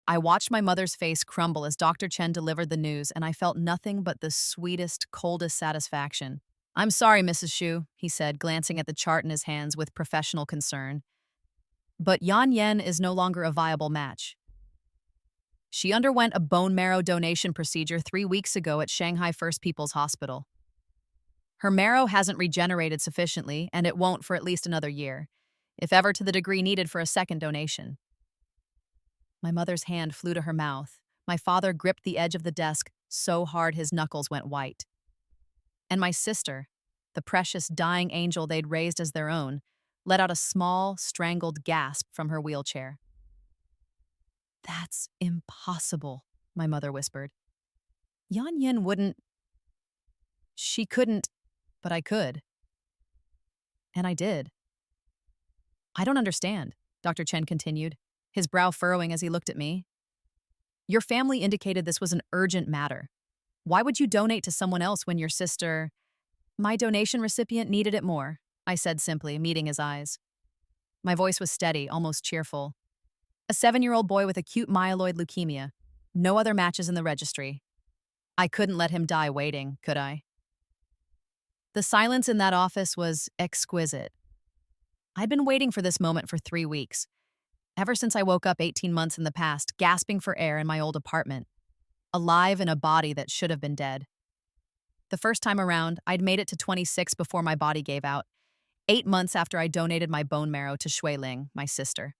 I watched my mother's face crumble as Dr. Chen delivered the news, and I felt nothing but the sweetest, coldest satisfaction. "I'm sorry, Mrs. Xu," he said, glancing at the chart in his hands with professional concern. "But Yan Yen is no longer a viable match. She underwent a bone marrow donation procedure 3 weeks ago at Shanghai First People's Hospital. Her marrow hasn't regenerated sufficiently, and it won't for at least another year, if ever to the degree needed for a second donation." My mother's hand flew to her mouth. My father gripped the edge of the desk so hard his knuckles went white. And my sister, the precious dying angel they'd raised as their own, let out a small, strangled gasp from her wheelchair. "That's impossible," my mother whispered. "Yan Yin wouldn't. She couldn't, but I could. And I did." "I don't understand," Dr. Chen continued, his brow furrowing as he looked at me. "Your family indicated this was an urgent matter. Why would you donate to someone else when your sister—" "My donation recipient needed it more," I said simply, meeting his eyes. My voice was steady, almost cheerful. "A 7-year-old boy with acute myeloid leukemia. No other matches in the registry. I couldn't let him die waiting, could I?" The silence in that office was exquisite. I'd been waiting for this moment for 3 weeks, ever since I woke up 18 months in the past, gasping for air in my old apartment, alive in a body that should have been dead. The first time around, I'd made it to 26 before my body gave out, 8 months after I donated my bone marrow to Shui Ling, my sister.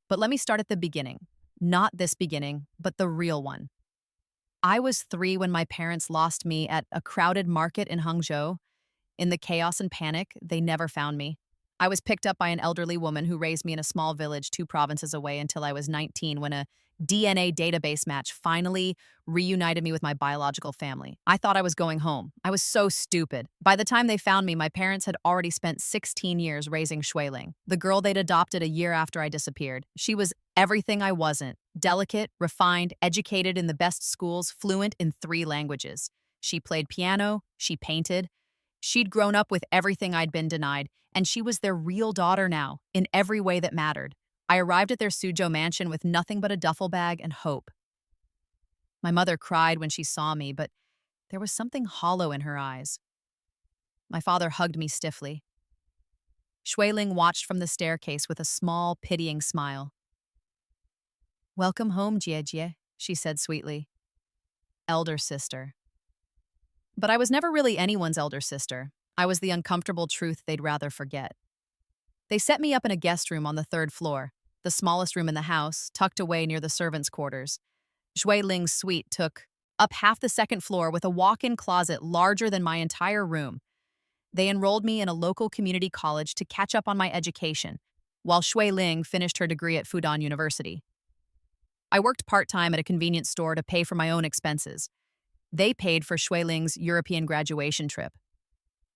But let me start at the beginning. Not this beginning, but the real one. I was 3 when my parents lost me at a crowded market in Hangzhou. In the chaos and panic, they never found me. I was picked up by an elderly woman who raised me in a small village 2 provinces away until I was 19 when a DNA database match finally reunited me with my biological family. I thought I was going home. I was so stupid. By the time they found me, my parents had already spent 16 years raising Shuiling, the girl they'd adopted a year after I disappeared. She was everything I wasn't: delicate, refined, educated in the best schools, fluent in 3 languages. She played piano, she painted. She'd grown up with everything I'd been denied, and she was their real daughter now, in every way that mattered. I arrived at their Suzhou mansion with nothing but a duffel bag and hope. My mother cried when she saw me, but there was something hollow in her eyes. My father hugged me stiffly. Shuiling watched from the staircase with a small, pitying smile. "Welcome home, Jie," she said sweetly. "Elder sister." But I was never really anyone's elder sister. I was the uncomfortable truth they'd rather forget. They set me up in a guest room on the 3rd floor, the smallest room in the house, tucked away near the servants' quarters. Shui Ling's suite took up half the 2nd floor with a walk-in closet larger than my entire room. They enrolled me in a local community college to catch up on my education, while Shui Ling finished her degree at Fudan University. I worked part-time at a convenience store to pay for my own expenses. They paid for Shui Ling's European graduation trip.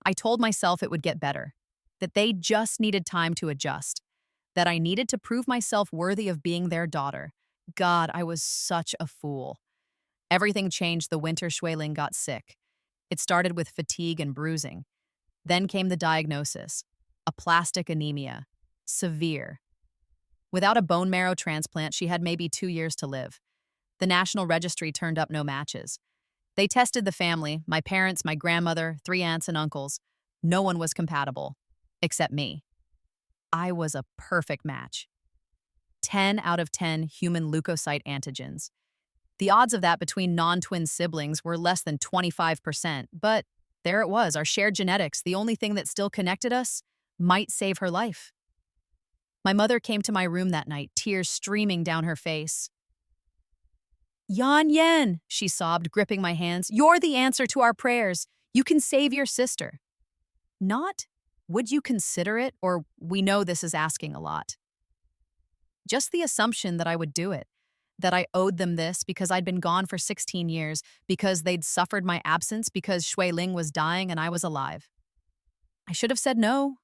I told myself it would get better, that they just needed time to adjust, that I needed to prove myself worthy of being their daughter. God, I was such a fool. Everything changed the winter Shui Ling got sick. It started with fatigue and bruising. Then came the diagnosis: aplastic anemia. Severe. Without a bone marrow transplant, she had maybe 2 years to live. The National Registry turned up no matches. They tested the family, my parents, my grandmother, 3 aunts and uncles. No one was compatible, except me. I was a perfect match. 10 out of 10 human leukocyte antigens. The odds of that between non-twin siblings were less than 25%, but there it was, our shared genetics, the only thing that still connected us, might save her life. My mother came to my room that night, tears streaming down her face. "Yan Yen," she sobbed, gripping my hands. "You're the answer to our prayers. You can save your sister." Not, "Would you consider it?" or "We know this is asking a lot." Just the assumption that I would do it, that I owed them this because I'd been gone for 16 years, because they'd suffered my absence, because Shui Ling was dying and I was alive. I should have said no.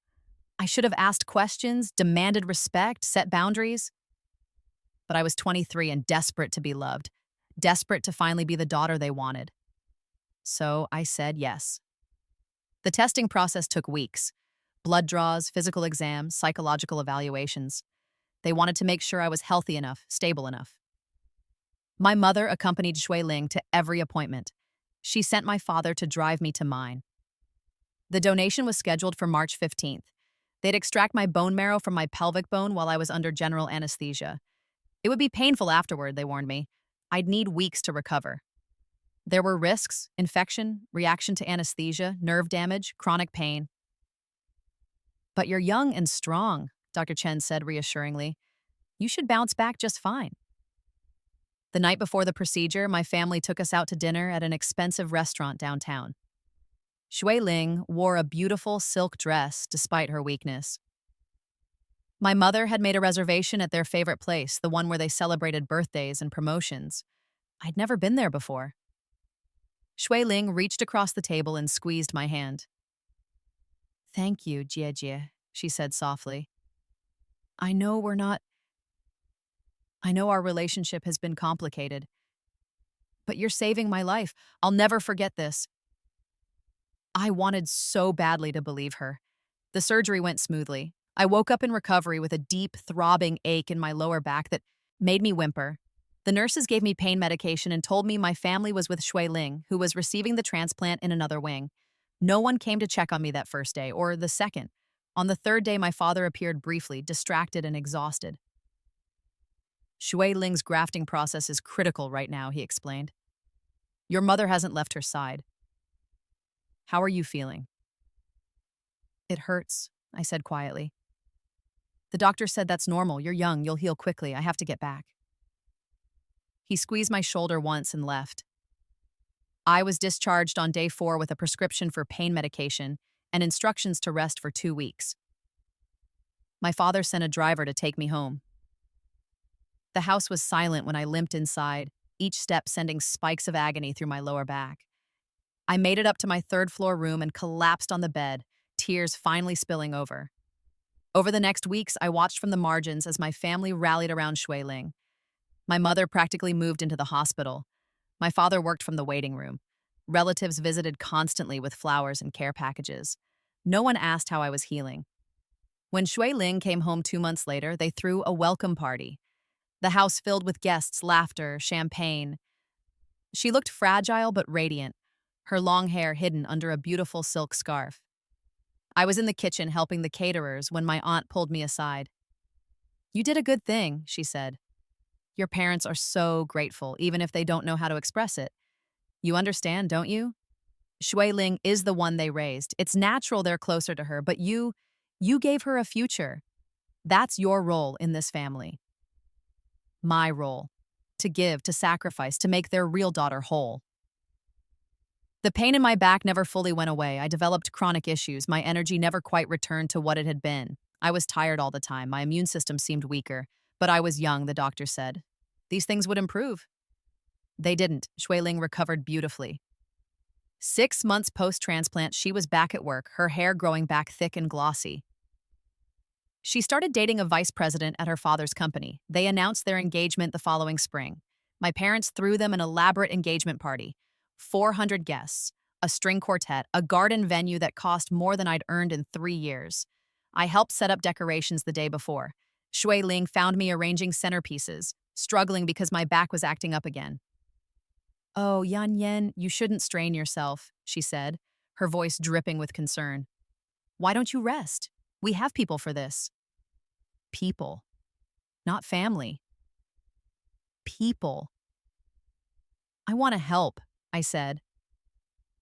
I should have asked questions, demanded respect, set boundaries. But I was 23 and desperate to be loved, desperate to finally be the daughter they wanted. So I said yes. The testing process took weeks. Blood draws, physical exams, psychological evaluations. They wanted to make sure I was healthy enough, stable enough. My mother accompanied Shui Ling to every appointment. She sent my father to drive me to mine. The donation was scheduled for March 15th. They'd extract my bone marrow from my pelvic bone while I was under general anesthesia. It would be painful afterward, they warned me. I'd need weeks to recover. There were risks: infection, reaction to anesthesia, nerve damage, chronic pain. But you're young and strong, Dr. Chen said reassuringly. You should bounce back just fine. The night before the procedure, my family took us out to dinner at an expensive restaurant downtown. Shui Ling wore a beautiful silk dress despite her weakness. My mother had made a reservation at their favorite place, the one where they celebrated birthdays and promotions. I'd never been there before. Shui Ling reached across the table and squeezed my hand. Thank you, Jie Jie, she said softly. I know our relationship has been complicated, but you're saving my life. I'll never forget this. I wanted so badly to believe her. The surgery went smoothly. I woke up in recovery with a deep, throbbing ache in my lower back that made me whimper. The nurses gave me pain medication and told me my family was with Shui Ling, who was receiving the transplant in another wing. No one came to check on me that first day, or the second. On the third day, my father appeared briefly, distracted and exhausted. Shui Ling's grafting process is critical right now, he explained. Your mother hasn't left her side. How are you feeling? It hurts, I said quietly. The doctor said that's normal. You're young. You'll heal quickly. I have to get back. He squeezed my shoulder once and left. I was discharged on day 4 with a prescription for pain medication and instructions to rest for 2 weeks. My father sent a driver to take me home. The house was silent when I limped inside, each step sending spikes of agony through my lower back. I made it up to my 3rd-floor room and collapsed on the bed, tears finally spilling over. Over the next weeks, I watched from the margins as my family rallied around Shui Ling. My mother practically moved into the hospital. My father worked from the waiting room. Relatives visited constantly with flowers and care packages. No one asked how I was healing. When Shui Ling came home 2 months later, they threw a welcome party. The house filled with guests, laughter, champagne. She looked fragile but radiant, her long hair hidden under a beautiful silk scarf. I was in the kitchen helping the caterers when my aunt pulled me aside. You did a good thing, she said. Your parents are so grateful, even if they don't know how to express it. You understand, don't you? Shui Ling is the one they raised. It's natural they're closer to her, but you gave her a future. That's your role in this family. My role. To give, to sacrifice, to make their real daughter whole. The pain in my back never fully went away. I developed chronic issues. My energy never quite returned to what it had been. I was tired all the time. My immune system seemed weaker. But I was young, the doctor said. These things would improve. They didn't. Shui Ling recovered beautifully. 6 months post-transplant, she was back at work, her hair growing back thick and glossy. She started dating a vice president at her father's company. They announced their engagement the following spring. My parents threw them an elaborate engagement party. 400 guests, a string quartet, a garden venue that cost more than I'd earned in 3 years. I helped set up decorations the day before. Shui Ling found me arranging centerpieces, struggling because my back was acting up again. Oh, Yan Yan, you shouldn't strain yourself, she said, her voice dripping with concern. Why don't you rest? We have people for this. People. Not family. People. I want to help, I said.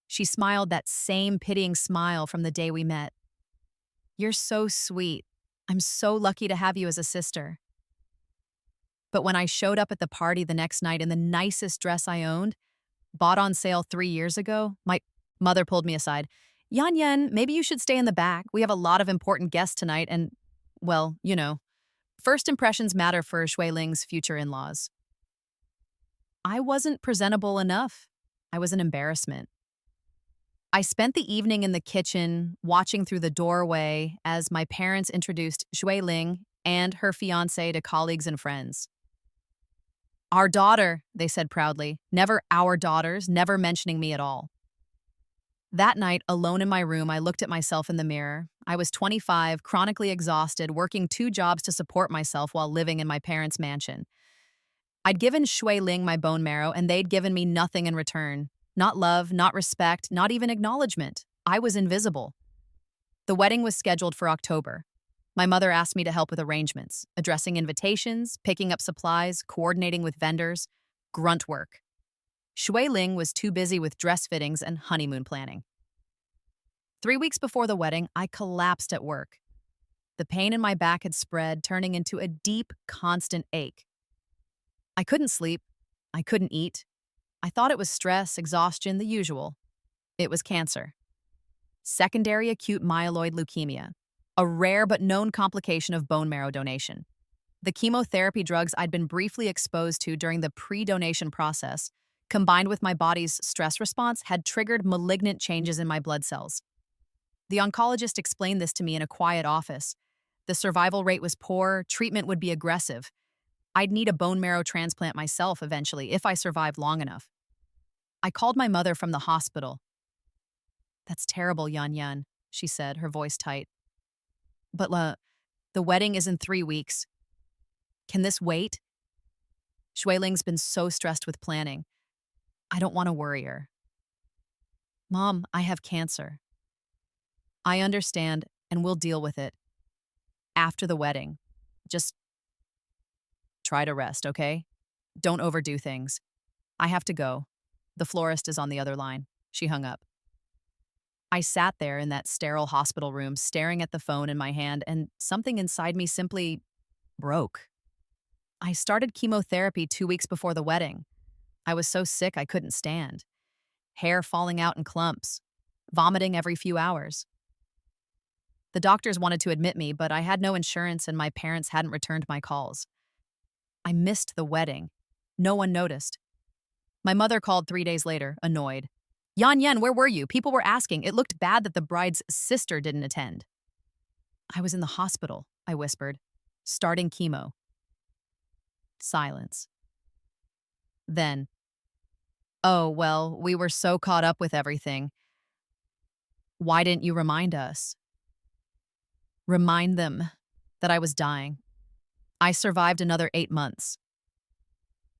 She smiled that same pitying smile from the day we met. You're so sweet. I'm so lucky to have you as a sister. But when I showed up at the party the next night in the nicest dress I owned, bought on sale 3 years ago, my mother pulled me aside. Yan Yan, maybe you should stay in the back. We have a lot of important guests tonight and, well, you know, first impressions matter for Shui Ling's future in-laws. I wasn't presentable enough. I was an embarrassment. I spent the evening in the kitchen, watching through the doorway as my parents introduced Shui Ling and her fiancé to colleagues and friends. Our daughter, they said proudly, never our daughters, never mentioning me at all. That night, alone in my room, I looked at myself in the mirror. I was 25, chronically exhausted, working 2 jobs to support myself while living in my parents' mansion. I'd given Shui Ling my bone marrow, and they'd given me nothing in return. Not love, not respect, not even acknowledgement. I was invisible. The wedding was scheduled for October. My mother asked me to help with arrangements, addressing invitations, picking up supplies, coordinating with vendors. Grunt work. Shui Ling was too busy with dress fittings and honeymoon planning. 3 weeks before the wedding, I collapsed at work. The pain in my back had spread, turning into a deep, constant ache. I couldn't sleep. I couldn't eat. I thought it was stress, exhaustion, the usual. It was cancer. Secondary acute myeloid leukemia, a rare but known complication of bone marrow donation. The chemotherapy drugs I'd been briefly exposed to during the pre-donation process, combined with my body's stress response, had triggered malignant changes in my blood cells. The oncologist explained this to me in a quiet office. The survival rate was poor, treatment would be aggressive. I'd need a bone marrow transplant myself eventually if I survived long enough. I called my mother from the hospital. "That's terrible, Yan Yan," she said, her voice tight. "But the wedding is in 3 weeks. Can this wait?" Shuiling's been so stressed with planning. I don't want to worry her. "Mom, I have cancer. I understand, and we'll deal with it. After the wedding. Just try to rest, okay? Don't overdo things. I have to go. The florist is on the other line." She hung up. I sat there in that sterile hospital room, staring at the phone in my hand, and something inside me simply broke. I started chemotherapy 2 weeks before the wedding. I was so sick I couldn't stand. Hair falling out in clumps. Vomiting every few hours. The doctors wanted to admit me, but I had no insurance and my parents hadn't returned my calls. I missed the wedding. No one noticed. My mother called 3 days later, annoyed. "Yan Yan, where were you? People were asking. It looked bad that the bride's sister didn't attend." "I was in the hospital," I whispered, starting chemo. Silence. Then, "Oh, well, we were so caught up with everything. Why didn't you remind us?" Remind them that I was dying. I survived another 8 months.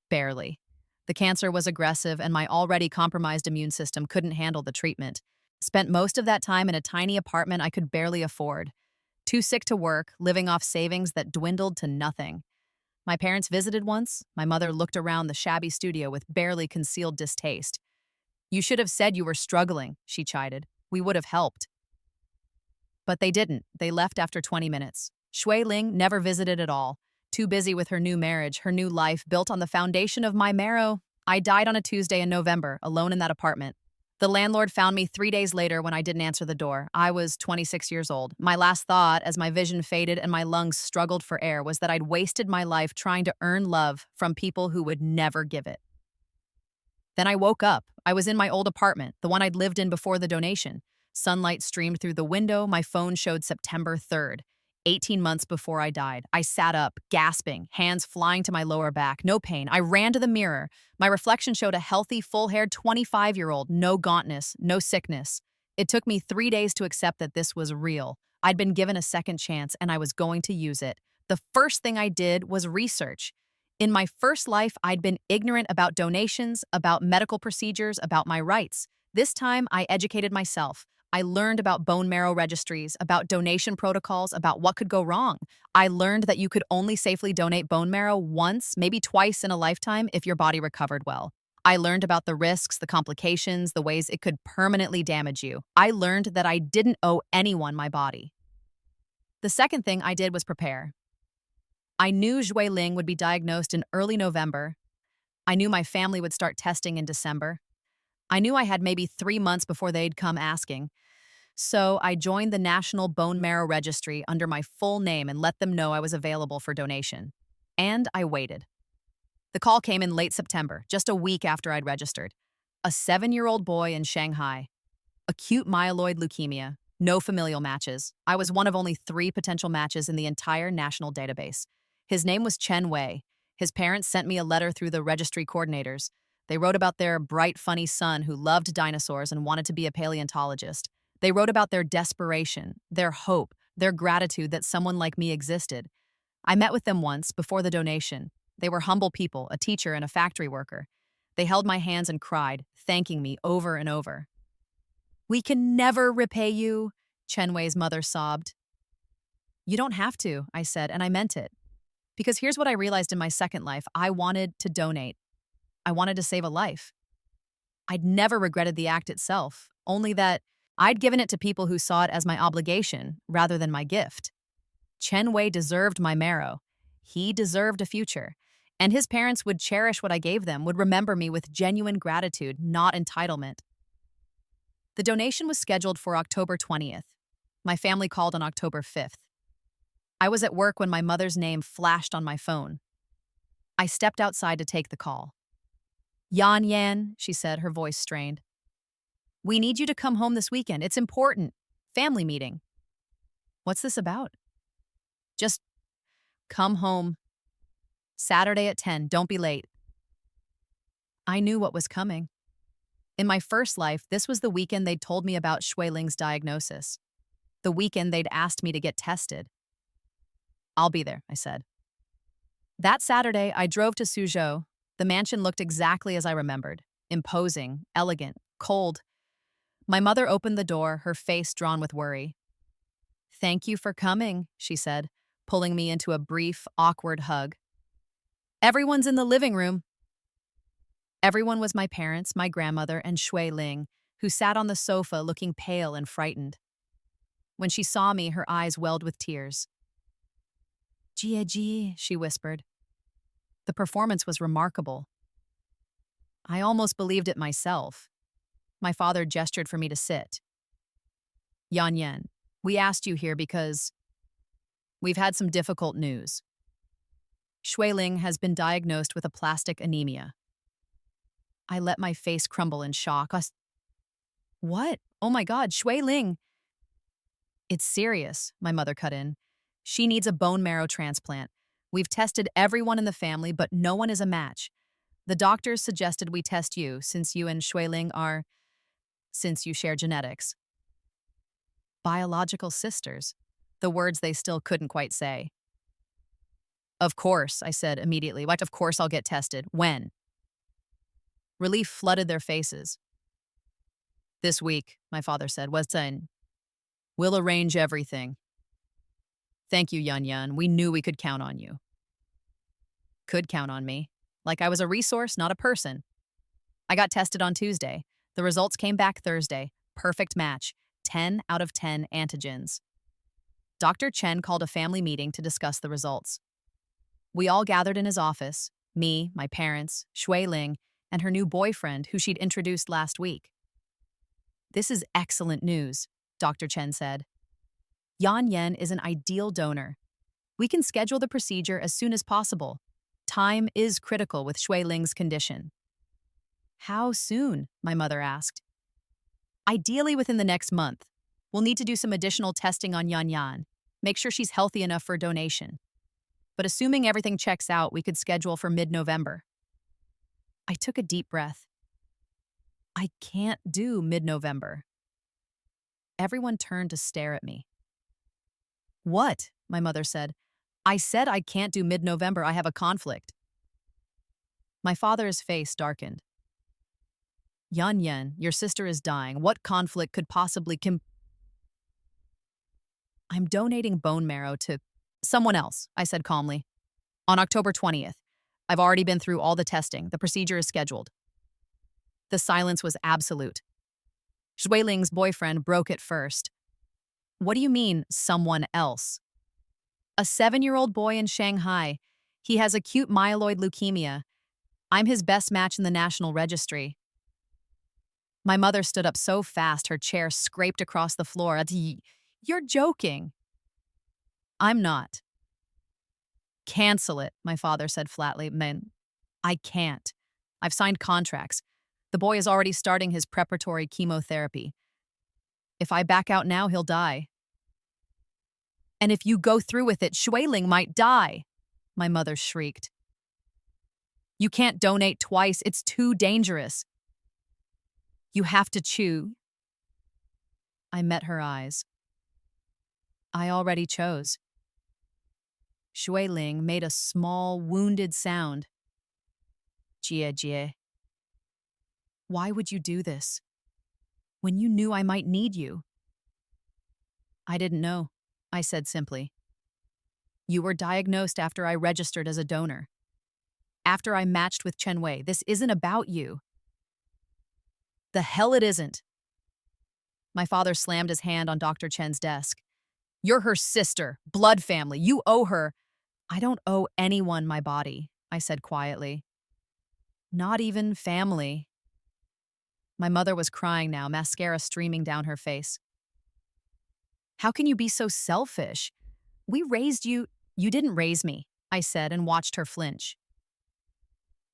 Barely. The cancer was aggressive and my already compromised immune system couldn't handle the treatment. Spent most of that time in a tiny apartment I could barely afford. Too sick to work, living off savings that dwindled to nothing. My parents visited once. My mother looked around the shabby studio with barely concealed distaste. "You should have said you were struggling," she chided. "We would have helped." But they didn't. They left after 20 minutes. Shui Ling never visited at all. Too busy with her new marriage, her new life built on the foundation of my marrow. I died on a Tuesday in November, alone in that apartment. The landlord found me 3 days later when I didn't answer the door. I was 26 years old. My last thought, as my vision faded and my lungs struggled for air, was that I'd wasted my life trying to earn love from people who would never give it. Then I woke up. I was in my old apartment, the one I'd lived in before the donation. Sunlight streamed through the window. My phone showed September 3rd, 18 months before I died. I sat up, gasping, hands flying to my lower back. No pain. I ran to the mirror. My reflection showed a healthy, full-haired 25-year-old. No gauntness, no sickness. It took me 3 days to accept that this was real. I'd been given a second chance, and I was going to use it. The first thing I did was research. In my first life, I'd been ignorant about donations, about medical procedures, about my rights. This time, I educated myself. I learned about bone marrow registries, about donation protocols, about what could go wrong. I learned that you could only safely donate bone marrow once, maybe twice in a lifetime if your body recovered well. I learned about the risks, the complications, the ways it could permanently damage you. I learned that I didn't owe anyone my body. The second thing I did was prepare. I knew Zhui Ling would be diagnosed in early November. I knew my family would start testing in December. I knew I had maybe 3 months before they'd come asking. So I joined the National Bone Marrow Registry under my full name and let them know I was available for donation. And I waited. The call came in late September, just a week after I'd registered. A 7-year-old boy in Shanghai. Acute myeloid leukemia. No familial matches. I was one of only 3 potential matches in the entire national database. His name was Chen Wei. His parents sent me a letter through the registry coordinators. They wrote about their bright, funny son who loved dinosaurs and wanted to be a paleontologist. They wrote about their desperation, their hope, their gratitude that someone like me existed. I met with them once before the donation. They were humble people, a teacher and a factory worker. They held my hands and cried, thanking me over and over. "We can never repay you," Chen Wei's mother sobbed. "You don't have to," I said, and I meant it. Because here's what I realized in my second life. I wanted to donate. I wanted to save a life. I'd never regretted the act itself, only that I'd given it to people who saw it as my obligation rather than my gift. Chen Wei deserved my marrow. He deserved a future. And his parents would cherish what I gave them, would remember me with genuine gratitude, not entitlement. The donation was scheduled for October 20th. My family called on October 5th. I was at work when my mother's name flashed on my phone. I stepped outside to take the call. "Yan Yan," she said, her voice strained. "We need you to come home this weekend. It's important. Family meeting." "What's this about?" "Just come home. Saturday at 10. Don't be late." I knew what was coming. In my first life, this was the weekend they'd told me about Shui Ling's diagnosis. The weekend they'd asked me to get tested. "I'll be there," I said. That Saturday, I drove to Suzhou. The mansion looked exactly as I remembered. Imposing, elegant, cold. My mother opened the door, her face drawn with worry. "Thank you for coming," she said, pulling me into a brief, awkward hug. "Everyone's in the living room." Everyone was my parents, my grandmother, and Shui Ling, who sat on the sofa looking pale and frightened. When she saw me, her eyes welled with tears. "Jie Ji," she whispered. The performance was remarkable. I almost believed it myself. My father gestured for me to sit. "Yan Yan, we asked you here because we've had some difficult news. Shui Ling has been diagnosed with aplastic anemia." I let my face crumble in shock. "What? Oh my God, Shui Ling." "It's serious," my mother cut in. "She needs a bone marrow transplant. We've tested everyone in the family, but no one is a match. The doctors suggested we test you, since you and Shui Ling since you share genetics." Biological sisters, the words they still couldn't quite say. "Of course," I said immediately. "What? Of course I'll get tested. When?" Relief flooded their faces. "This week," my father said. "We'll arrange everything." "Thank you, Yan Yan. We knew we could count on you." Could count on me. Like I was a resource, not a person. I got tested on Tuesday. The results came back Thursday. Perfect match. 10 out of 10 antigens. Dr. Chen called a family meeting to discuss the results. We all gathered in his office, me, my parents, Shui Ling, and her new boyfriend who she'd introduced last week. "This is excellent news," Dr. Chen said. "Yan Yan is an ideal donor. We can schedule the procedure as soon as possible. Time is critical with Shui Ling's condition." "How soon?" my mother asked. "Ideally within the next month. We'll need to do some additional testing on Yan Yan, make sure she's healthy enough for donation. But assuming everything checks out, we could schedule for mid-November." I took a deep breath. I can't do mid-November. Everyone turned to stare at me. "What?" my mother said. "I said I can't do mid-November. I have a conflict." My father's face darkened. "Yan Yan, your sister is dying. What conflict could possibly "I'm donating bone marrow to someone else," I said calmly. "On October 20th. I've already been through all the testing. The procedure is scheduled." The silence was absolute. Shui Ling's boyfriend broke it first. "What do you mean, someone else?" "A 7-year-old boy in Shanghai. He has acute myeloid leukemia. I'm his best match in the national registry." My mother stood up so fast her chair scraped across the floor. "You're joking." "I'm not." "Cancel it," my father said flatly. "Man, I can't. I've signed contracts. The boy is already starting his preparatory chemotherapy. If I back out now, he'll die." "And if you go through with it, Shui Ling might die," my mother shrieked. You can't donate twice. It's too dangerous. You have to choose. I met her eyes. I already chose. Shui Ling made a small, wounded sound. Jie Jie. Why would you do this? When you knew I might need you? I didn't know, I said simply. You were diagnosed after I registered as a donor. After I matched with Chen Wei. This isn't about you. The hell it isn't. My father slammed his hand on Dr. Chen's desk. You're her sister, blood family. You owe her. I don't owe anyone my body, I said quietly. Not even family. My mother was crying now, mascara streaming down her face. How can you be so selfish? We raised you. You didn't raise me, I said and watched her flinch.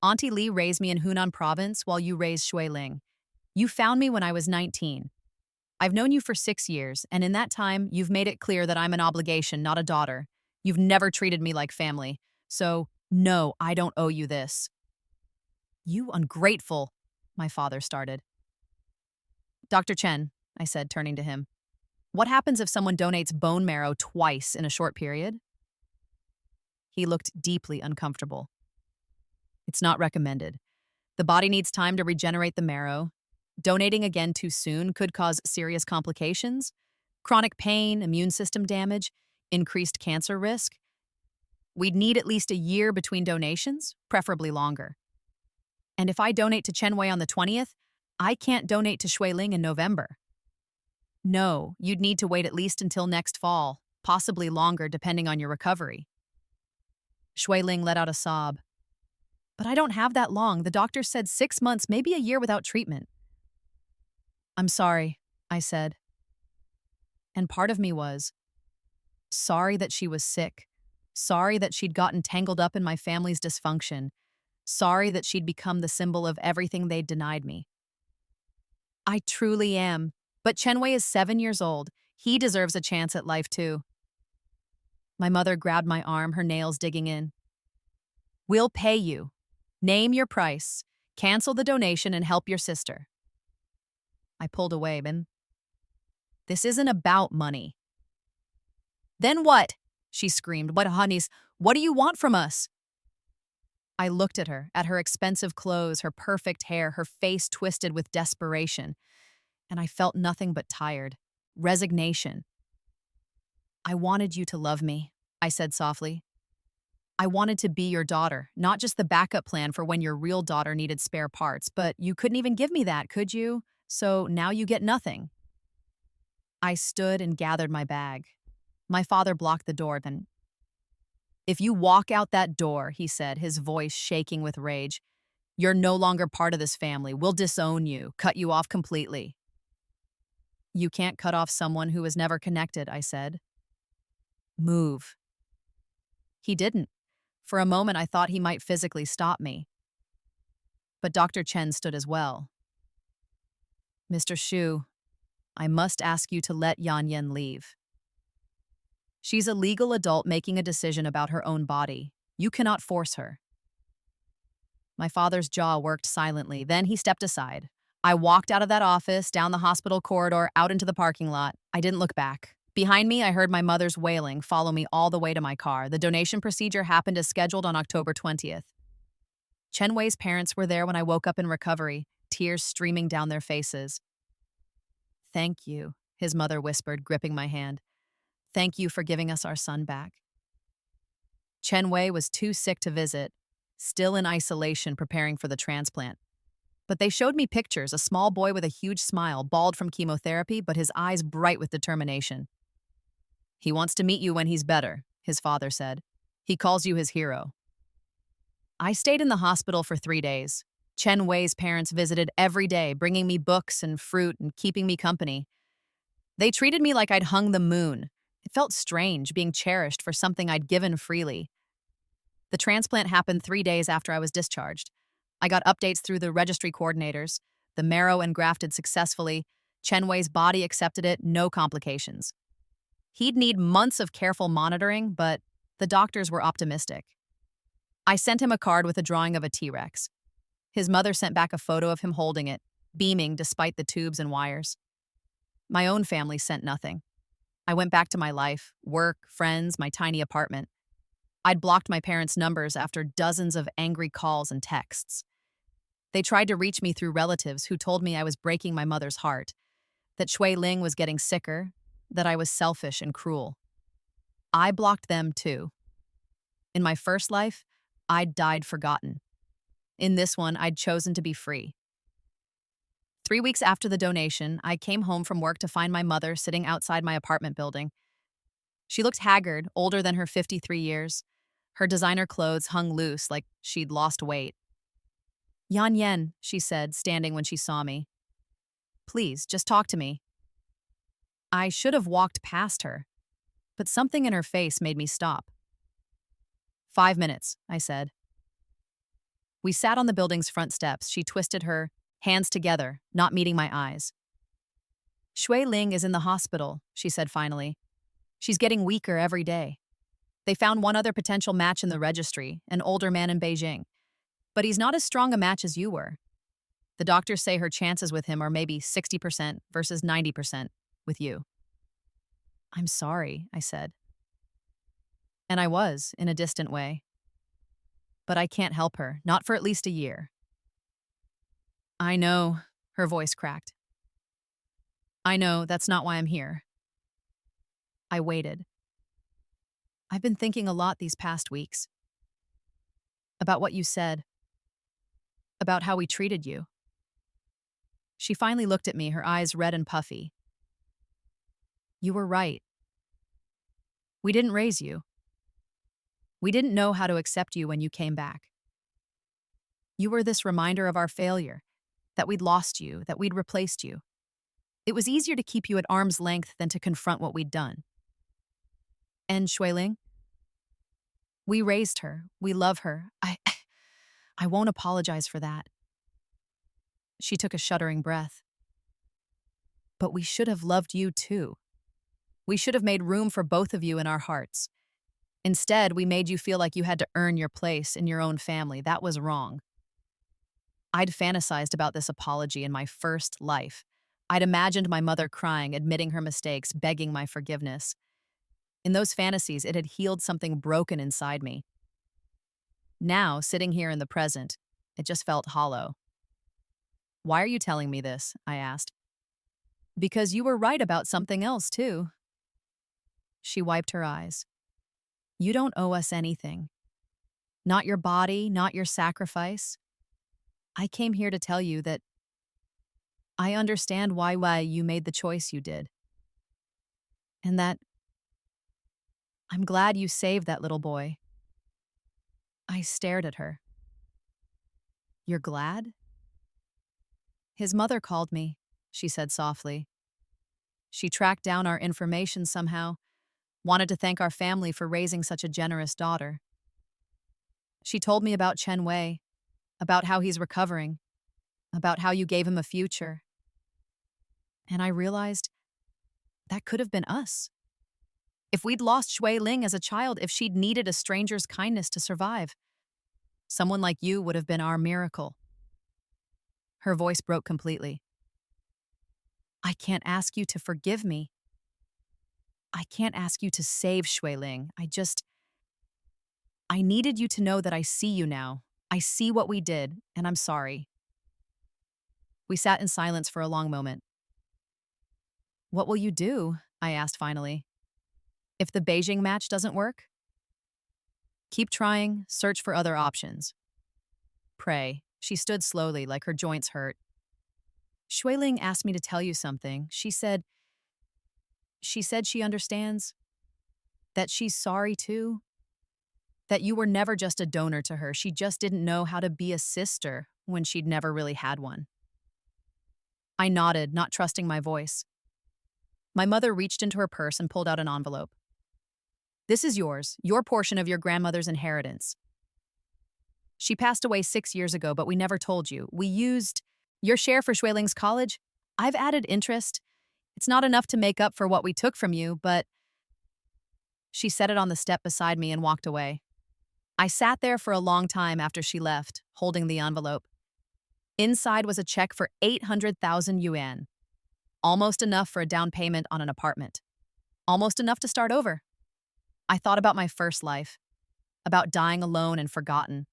Auntie Li raised me in Hunan province while you raised Shui Ling. You found me when I was 19. I've known you for 6 years, and in that time, you've made it clear that I'm an obligation, not a daughter. You've never treated me like family. So, no, I don't owe you this. You ungrateful, my father started. Dr. Chen, I said, turning to him. What happens if someone donates bone marrow twice in a short period? He looked deeply uncomfortable. It's not recommended. The body needs time to regenerate the marrow. Donating again too soon could cause serious complications, chronic pain, immune system damage, increased cancer risk. We'd need at least a year between donations, preferably longer. And if I donate to Chen Wei on the 20th, I can't donate to Shui Ling in November. No, you'd need to wait at least until next fall, possibly longer depending on your recovery. Shui Ling let out a sob. But I don't have that long. The doctor said 6 months, maybe a year without treatment. I'm sorry, I said. And part of me was sorry that she was sick, sorry that she'd gotten tangled up in my family's dysfunction, sorry that she'd become the symbol of everything they'd denied me. I truly am, but Chen Wei is 7 years old. He deserves a chance at life too. My mother grabbed my arm, her nails digging in. We'll pay you. Name your price, cancel the donation, and help your sister. I pulled away, Ben. This isn't about money. Then what? She screamed. What, honeys? What do you want from us? I looked at her expensive clothes, her perfect hair, her face twisted with desperation, and I felt nothing but tired, resignation. I wanted you to love me, I said softly. I wanted to be your daughter, not just the backup plan for when your real daughter needed spare parts, but you couldn't even give me that, could you? So now you get nothing. I stood and gathered my bag. My father blocked the door, then. If you walk out that door, he said, his voice shaking with rage, you're no longer part of this family. We'll disown you, cut you off completely. You can't cut off someone who was never connected, I said. Move. He didn't. For a moment, I thought he might physically stop me. But Dr. Chen stood as well. Mr. Xu, I must ask you to let Yan Yan leave. She's a legal adult making a decision about her own body. You cannot force her. My father's jaw worked silently. Then he stepped aside. I walked out of that office, down the hospital corridor, out into the parking lot. I didn't look back. Behind me, I heard my mother's wailing follow me all the way to my car. The donation procedure happened as scheduled on October 20th. Chen Wei's parents were there when I woke up in recovery, tears streaming down their faces. Thank you, his mother whispered, gripping my hand. Thank you for giving us our son back. Chen Wei was too sick to visit, still in isolation preparing for the transplant. But they showed me pictures, a small boy with a huge smile, bald from chemotherapy, but his eyes bright with determination. He wants to meet you when he's better, his father said. He calls you his hero. I stayed in the hospital for 3 days. Chen Wei's parents visited every day, bringing me books and fruit and keeping me company. They treated me like I'd hung the moon. It felt strange being cherished for something I'd given freely. The transplant happened 3 days after I was discharged. I got updates through the registry coordinators. The marrow engrafted successfully. Chen Wei's body accepted it, no complications. He'd need months of careful monitoring, but the doctors were optimistic. I sent him a card with a drawing of a T-Rex. His mother sent back a photo of him holding it, beaming despite the tubes and wires. My own family sent nothing. I went back to my life, work, friends, my tiny apartment. I'd blocked my parents' numbers after dozens of angry calls and texts. They tried to reach me through relatives who told me I was breaking my mother's heart, that Shui Ling was getting sicker, that I was selfish and cruel. I blocked them too. In my first life, I'd died forgotten. In this one, I'd chosen to be free. 3 weeks after the donation, I came home from work to find my mother sitting outside my apartment building. She looked haggard, older than her 53 years. Her designer clothes hung loose like she'd lost weight. "Yan Yen," she said, standing when she saw me. "Please, just talk to me." I should have walked past her, but something in her face made me stop. "5 minutes," I said. We sat on the building's front steps. She twisted her hands together, not meeting my eyes. "Shui Ling is in the hospital," she said finally. "She's getting weaker every day. They found one other potential match in the registry, an older man in Beijing. But he's not as strong a match as you were. The doctors say her chances with him are maybe 60% versus 90% with you." "I'm sorry," I said. And I was, in a distant way. But I can't help her, not for at least a year. "I know," her voice cracked. "I know, that's not why I'm here." I waited. I've been thinking a lot these past weeks. About what you said. About how we treated you. She finally looked at me, her eyes red and puffy. "You were right. We didn't raise you. We didn't know how to accept you when you came back. You were this reminder of our failure, that we'd lost you, that we'd replaced you. It was easier to keep you at arm's length than to confront what we'd done. And Shui Ling? We raised her. We love her. I won't apologize for that." She took a shuddering breath. "But we should have loved you too. We should have made room for both of you in our hearts. Instead, we made you feel like you had to earn your place in your own family. That was wrong." I'd fantasized about this apology in my first life. I'd imagined my mother crying, admitting her mistakes, begging my forgiveness. In those fantasies, it had healed something broken inside me. Now, sitting here in the present, it just felt hollow. "Why are you telling me this?" I asked. "Because you were right about something else, too." She wiped her eyes. "You don't owe us anything. Not your body, not your sacrifice. I came here to tell you that I understand why you made the choice you did. And that I'm glad you saved that little boy." I stared at her. "You're glad?" "His mother called me," she said softly. "She tracked down our information somehow, wanted to thank our family for raising such a generous daughter. She told me about Chen Wei, about how he's recovering, about how you gave him a future. And I realized that could have been us. If we'd lost Shui Ling as a child, if she'd needed a stranger's kindness to survive, someone like you would have been our miracle." Her voice broke completely. "I can't ask you to forgive me. I can't ask you to save Shui Ling. I needed you to know that I see you now. I see what we did, and I'm sorry." We sat in silence for a long moment. "What will you do?" I asked finally. "If the Beijing match doesn't work?" "Keep trying, search for other options. Pray." She stood slowly, like her joints hurt. "Shui Ling asked me to tell you something. She said she understands. That she's sorry too. That you were never just a donor to her. She just didn't know how to be a sister when she'd never really had one." I nodded, not trusting my voice. My mother reached into her purse and pulled out an envelope. "This is yours, your portion of your grandmother's inheritance. She passed away 6 years ago, but we never told you. We used your share for Shui Ling's college. I've added interest. It's not enough to make up for what we took from you, but..." She set it on the step beside me and walked away. I sat there for a long time after she left, holding the envelope. Inside was a check for 800,000 yuan, almost enough for a down payment on an apartment, almost enough to start over. I thought about my first life, about dying alone and forgotten.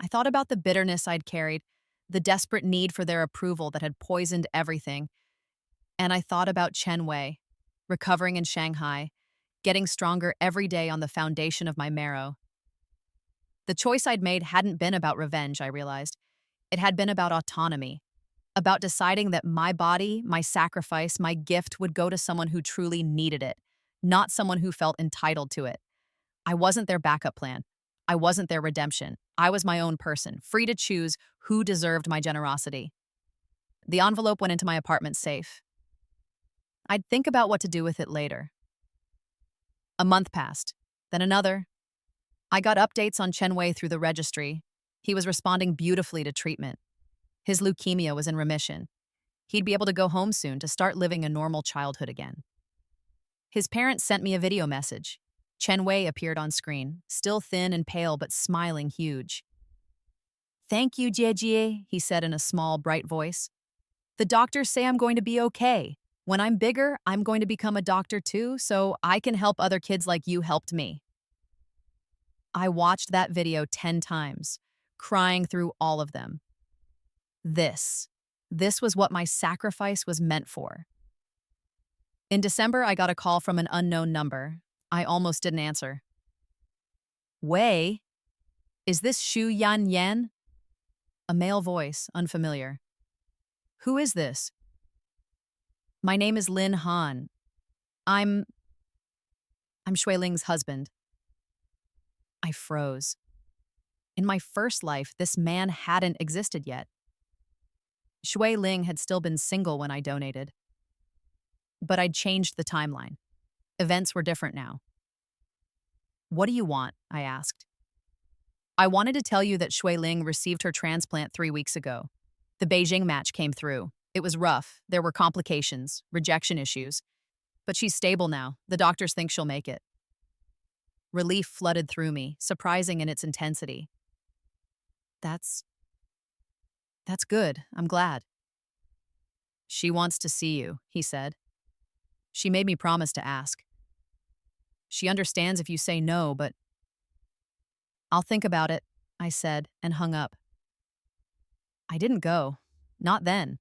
I thought about the bitterness I'd carried, the desperate need for their approval that had poisoned everything. And I thought about Chen Wei, recovering in Shanghai, getting stronger every day on the foundation of my marrow. The choice I'd made hadn't been about revenge, I realized. It had been about autonomy, about deciding that my body, my sacrifice, my gift would go to someone who truly needed it, not someone who felt entitled to it. I wasn't their backup plan. I wasn't their redemption. I was my own person, free to choose who deserved my generosity. The envelope went into my apartment safe. I'd think about what to do with it later. A month passed, then another. I got updates on Chen Wei through the registry. He was responding beautifully to treatment. His leukemia was in remission. He'd be able to go home soon to start living a normal childhood again. His parents sent me a video message. Chen Wei appeared on screen, still thin and pale but smiling huge. "Thank you, Jie," he said in a small, bright voice. "The doctors say I'm going to be okay. When I'm bigger, I'm going to become a doctor too, so I can help other kids like you helped me." I watched that video 10 times, crying through all of them. This was what my sacrifice was meant for. In December, I got a call from an unknown number. I almost didn't answer. "Wei? Is this Xu Yan Yan?" A male voice, unfamiliar. "Who is this?" "My name is Lin Han. I'm Shui Ling's husband." I froze. In my first life, this man hadn't existed yet. Shui Ling had still been single when I donated. But I'd changed the timeline. Events were different now. "What do you want?" I asked. "I wanted to tell you that Shui Ling received her transplant 3 weeks ago. The Beijing match came through. It was rough. There were complications, rejection issues. But she's stable now. The doctors think she'll make it." Relief flooded through me, surprising in its intensity. That's good. I'm glad." "She wants to see you," he said. "She made me promise to ask. She understands if you say no, but—" "I'll think about it," I said, and hung up. I didn't go. Not then.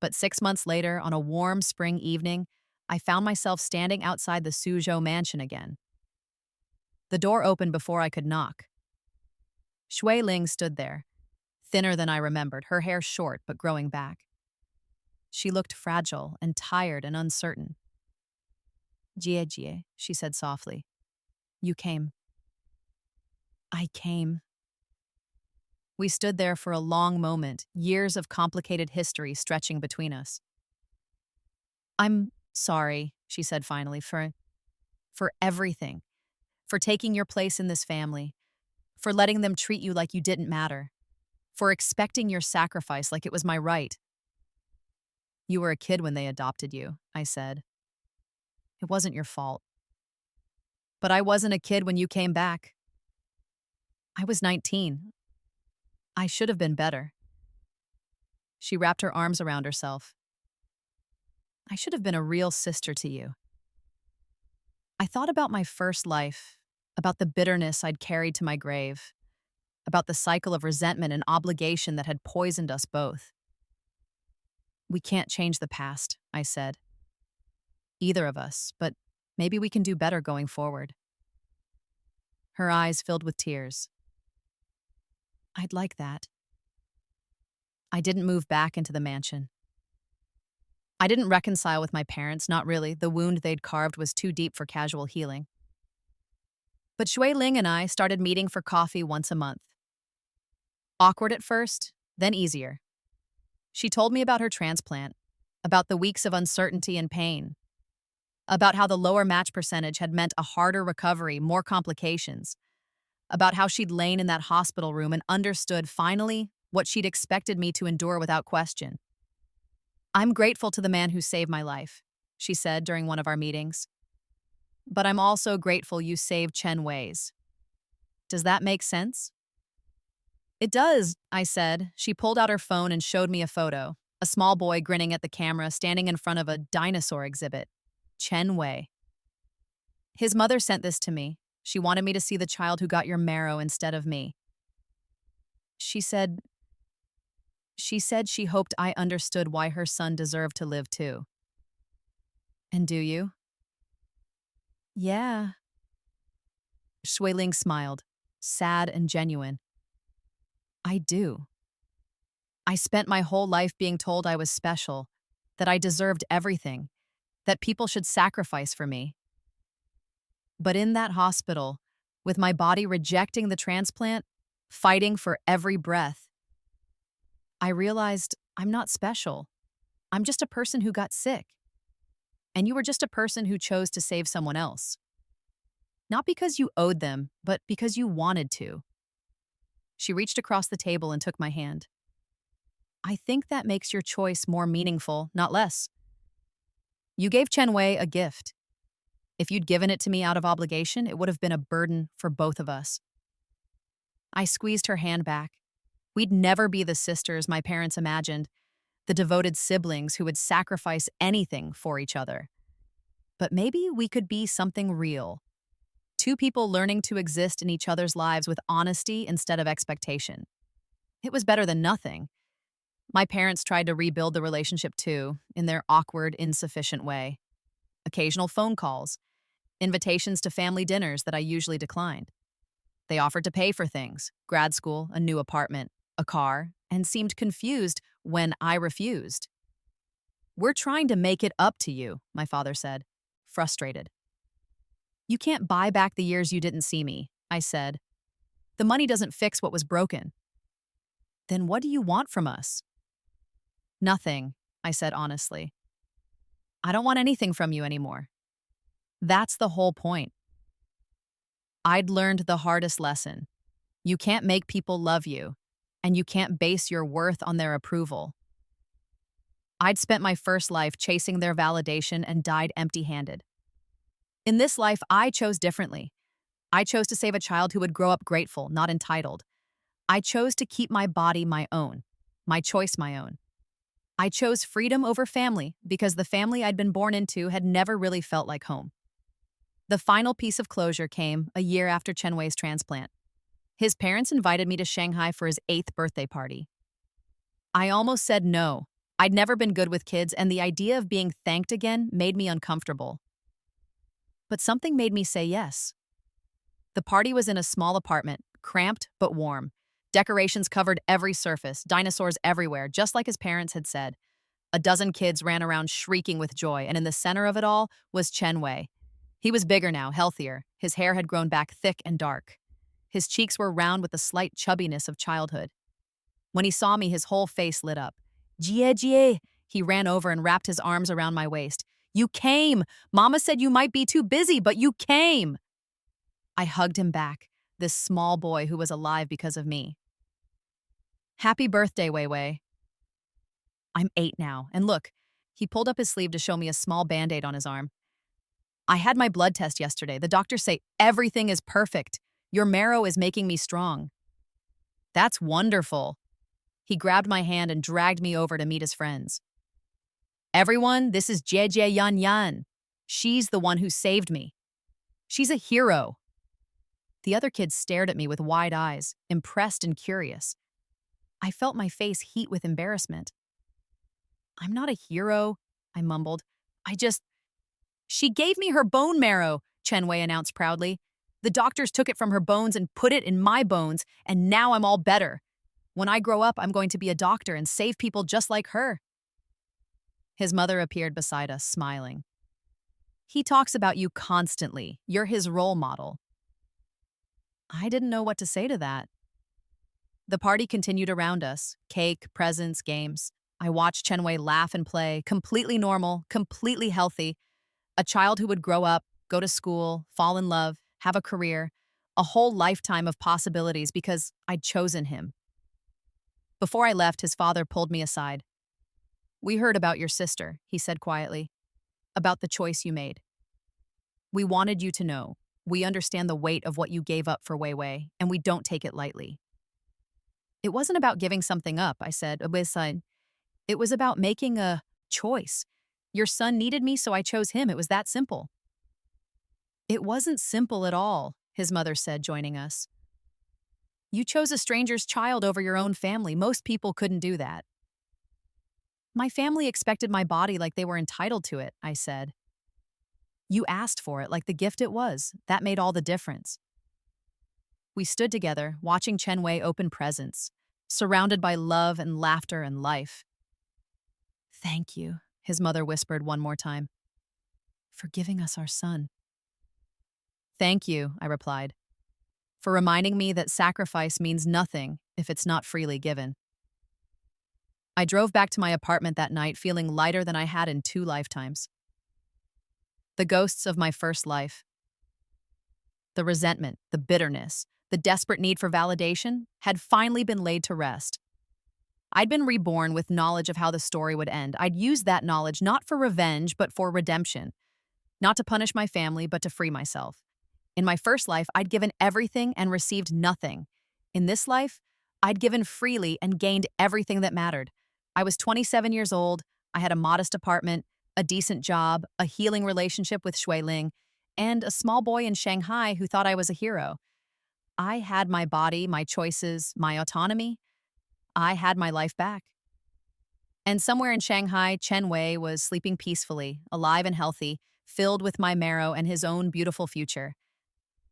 But 6 months later, on a warm spring evening, I found myself standing outside the Suzhou mansion again. The door opened before I could knock. Shui Ling stood there, thinner than I remembered, her hair short but growing back. She looked fragile and tired and uncertain. "Jie," she said softly. "You came." I came. We stood there for a long moment, years of complicated history stretching between us. "I'm sorry," she said finally, for everything. For taking your place in this family. For letting them treat you like you didn't matter. For expecting your sacrifice like it was my right." "You were a kid when they adopted you," I said. "It wasn't your fault." "But I wasn't a kid when you came back." "I was 19. I should have been better." She wrapped her arms around herself. "I should have been a real sister to you." I thought about my first life, about the bitterness I'd carried to my grave, about the cycle of resentment and obligation that had poisoned us both. "We can't change the past," I said. "Either of us, but maybe we can do better going forward." Her eyes filled with tears. "I'd like that." I didn't move back into the mansion. I didn't reconcile with my parents, not really. The wound they'd carved was too deep for casual healing. But Shui Ling and I started meeting for coffee once a month. Awkward at first, then easier. She told me about her transplant, about the weeks of uncertainty and pain, about how the lower match percentage had meant a harder recovery, more complications, about how she'd lain in that hospital room and understood, finally, what she'd expected me to endure without question. "I'm grateful to the man who saved my life," she said during one of our meetings. "But I'm also grateful you saved Chen Wei's." Does that make sense? It does, I said. She pulled out her phone and showed me a photo. A small boy grinning at the camera, standing in front of a dinosaur exhibit. Chen Wei. His mother sent this to me. She wanted me to see the child who got your marrow instead of me. She said she hoped I understood why her son deserved to live too. And do you? Yeah. Shui Ling smiled, sad and genuine. I do. I spent my whole life being told I was special, that I deserved everything, that people should sacrifice for me. But in that hospital, with my body rejecting the transplant, fighting for every breath, I realized I'm not special. I'm just a person who got sick. And you were just a person who chose to save someone else. Not because you owed them, but because you wanted to. She reached across the table and took my hand. I think that makes your choice more meaningful, not less. You gave Chen Wei a gift. If you'd given it to me out of obligation, it would have been a burden for both of us. I squeezed her hand back. We'd never be the sisters my parents imagined, the devoted siblings who would sacrifice anything for each other. But maybe we could be something real. Two people learning to exist in each other's lives with honesty instead of expectation. It was better than nothing. My parents tried to rebuild the relationship too, in their awkward, insufficient way. Occasional phone calls, invitations to family dinners that I usually declined. They offered to pay for things, grad school, a new apartment, a car, and seemed confused when I refused. We're trying to make it up to you, my father said, frustrated. You can't buy back the years you didn't see me, I said. The money doesn't fix what was broken. Then what do you want from us? Nothing, I said honestly. I don't want anything from you anymore. That's the whole point. I'd learned the hardest lesson. You can't make people love you, and you can't base your worth on their approval. I'd spent my first life chasing their validation and died empty-handed. In this life, I chose differently. I chose to save a child who would grow up grateful, not entitled. I chose to keep my body my own, my choice my own. I chose freedom over family because the family I'd been born into had never really felt like home. The final piece of closure came a year after Chen Wei's transplant. His parents invited me to Shanghai for his 8th birthday party. I almost said no. I'd never been good with kids, and the idea of being thanked again made me uncomfortable. But something made me say yes. The party was in a small apartment, cramped but warm. Decorations covered every surface, dinosaurs everywhere, just like his parents had said. A dozen kids ran around shrieking with joy, and in the center of it all was Chen Wei. He was bigger now, healthier. His hair had grown back thick and dark. His cheeks were round with the slight chubbiness of childhood. When he saw me, his whole face lit up. Jie, Jie! He ran over and wrapped his arms around my waist. You came! Mama said you might be too busy, but you came! I hugged him back, this small boy who was alive because of me. Happy birthday, Wei Wei. I'm 8 now, and look, he pulled up his sleeve to show me a small Band-Aid on his arm. I had my blood test yesterday. The doctors say everything is perfect. Your marrow is making me strong. That's wonderful. He grabbed my hand and dragged me over to meet his friends. Everyone, this is Jie Jie Yan Yan. She's the one who saved me. She's a hero. The other kids stared at me with wide eyes, impressed and curious. I felt my face heat with embarrassment. I'm not a hero, I mumbled. She gave me her bone marrow, Chen Wei announced proudly. The doctors took it from her bones and put it in my bones, and now I'm all better. When I grow up, I'm going to be a doctor and save people just like her. His mother appeared beside us, smiling. He talks about you constantly. You're his role model. I didn't know what to say to that. The party continued around us. Cake, presents, games. I watched Chen Wei laugh and play, completely normal, completely healthy. A child who would grow up, go to school, fall in love, have a career, a whole lifetime of possibilities because I'd chosen him. Before I left, his father pulled me aside. We heard about your sister, he said quietly, about the choice you made. We wanted you to know. We understand the weight of what you gave up for Wei Wei, and we don't take it lightly. It wasn't about giving something up, I said. It was about making a choice. Your son needed me, so I chose him. It was that simple. It wasn't simple at all, his mother said, joining us. You chose a stranger's child over your own family. Most people couldn't do that. My family expected my body like they were entitled to it, I said. You asked for it like the gift it was. That made all the difference. We stood together, watching Chen Wei open presents, surrounded by love and laughter and life. Thank you, his mother whispered one more time, for giving us our son. Thank you, I replied, for reminding me that sacrifice means nothing if it's not freely given. I drove back to my apartment that night feeling lighter than I had in 2 lifetimes. The ghosts of my first life, the resentment, the bitterness, the desperate need for validation had finally been laid to rest. I'd been reborn with knowledge of how the story would end. I'd used that knowledge not for revenge, but for redemption. Not to punish my family, but to free myself. In my first life, I'd given everything and received nothing. In this life, I'd given freely and gained everything that mattered. I was 27 years old, I had a modest apartment, a decent job, a healing relationship with Shui Ling, and a small boy in Shanghai who thought I was a hero. I had my body, my choices, my autonomy. I had my life back. And somewhere in Shanghai, Chen Wei was sleeping peacefully, alive and healthy, filled with my marrow and his own beautiful future.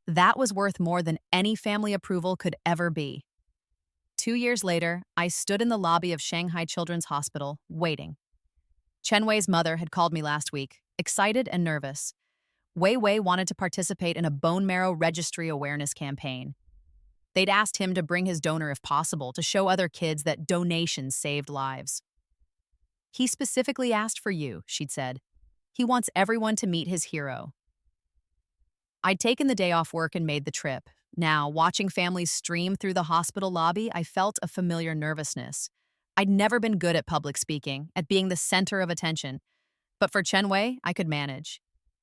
That was worth more than any family approval could ever be. 2 years later, I stood in the lobby of Shanghai Children's Hospital, waiting. Chen Wei's mother had called me last week, excited and nervous. Wei Wei wanted to participate in a bone marrow registry awareness campaign. They'd asked him to bring his donor if possible to show other kids that donations saved lives. He specifically asked for you, she'd said. He wants everyone to meet his hero. I'd taken the day off work and made the trip. Now, watching families stream through the hospital lobby, I felt a familiar nervousness. I'd never been good at public speaking, at being the center of attention. But for Chen Wei, I could manage.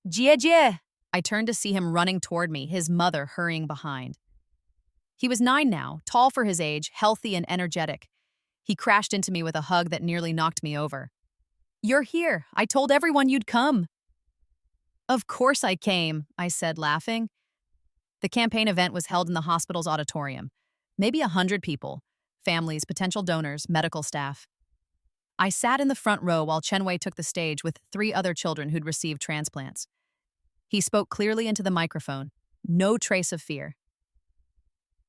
Jie Jie! I turned to see him running toward me, his mother hurrying behind. He was 9 now, tall for his age, healthy and energetic. He crashed into me with a hug that nearly knocked me over. You're here. I told everyone you'd come. Of course I came, I said, laughing. The campaign event was held in the hospital's auditorium. Maybe 100 people, families, potential donors, medical staff. I sat in the front row while Chen Wei took the stage with 3 other children who'd received transplants. He spoke clearly into the microphone, no trace of fear.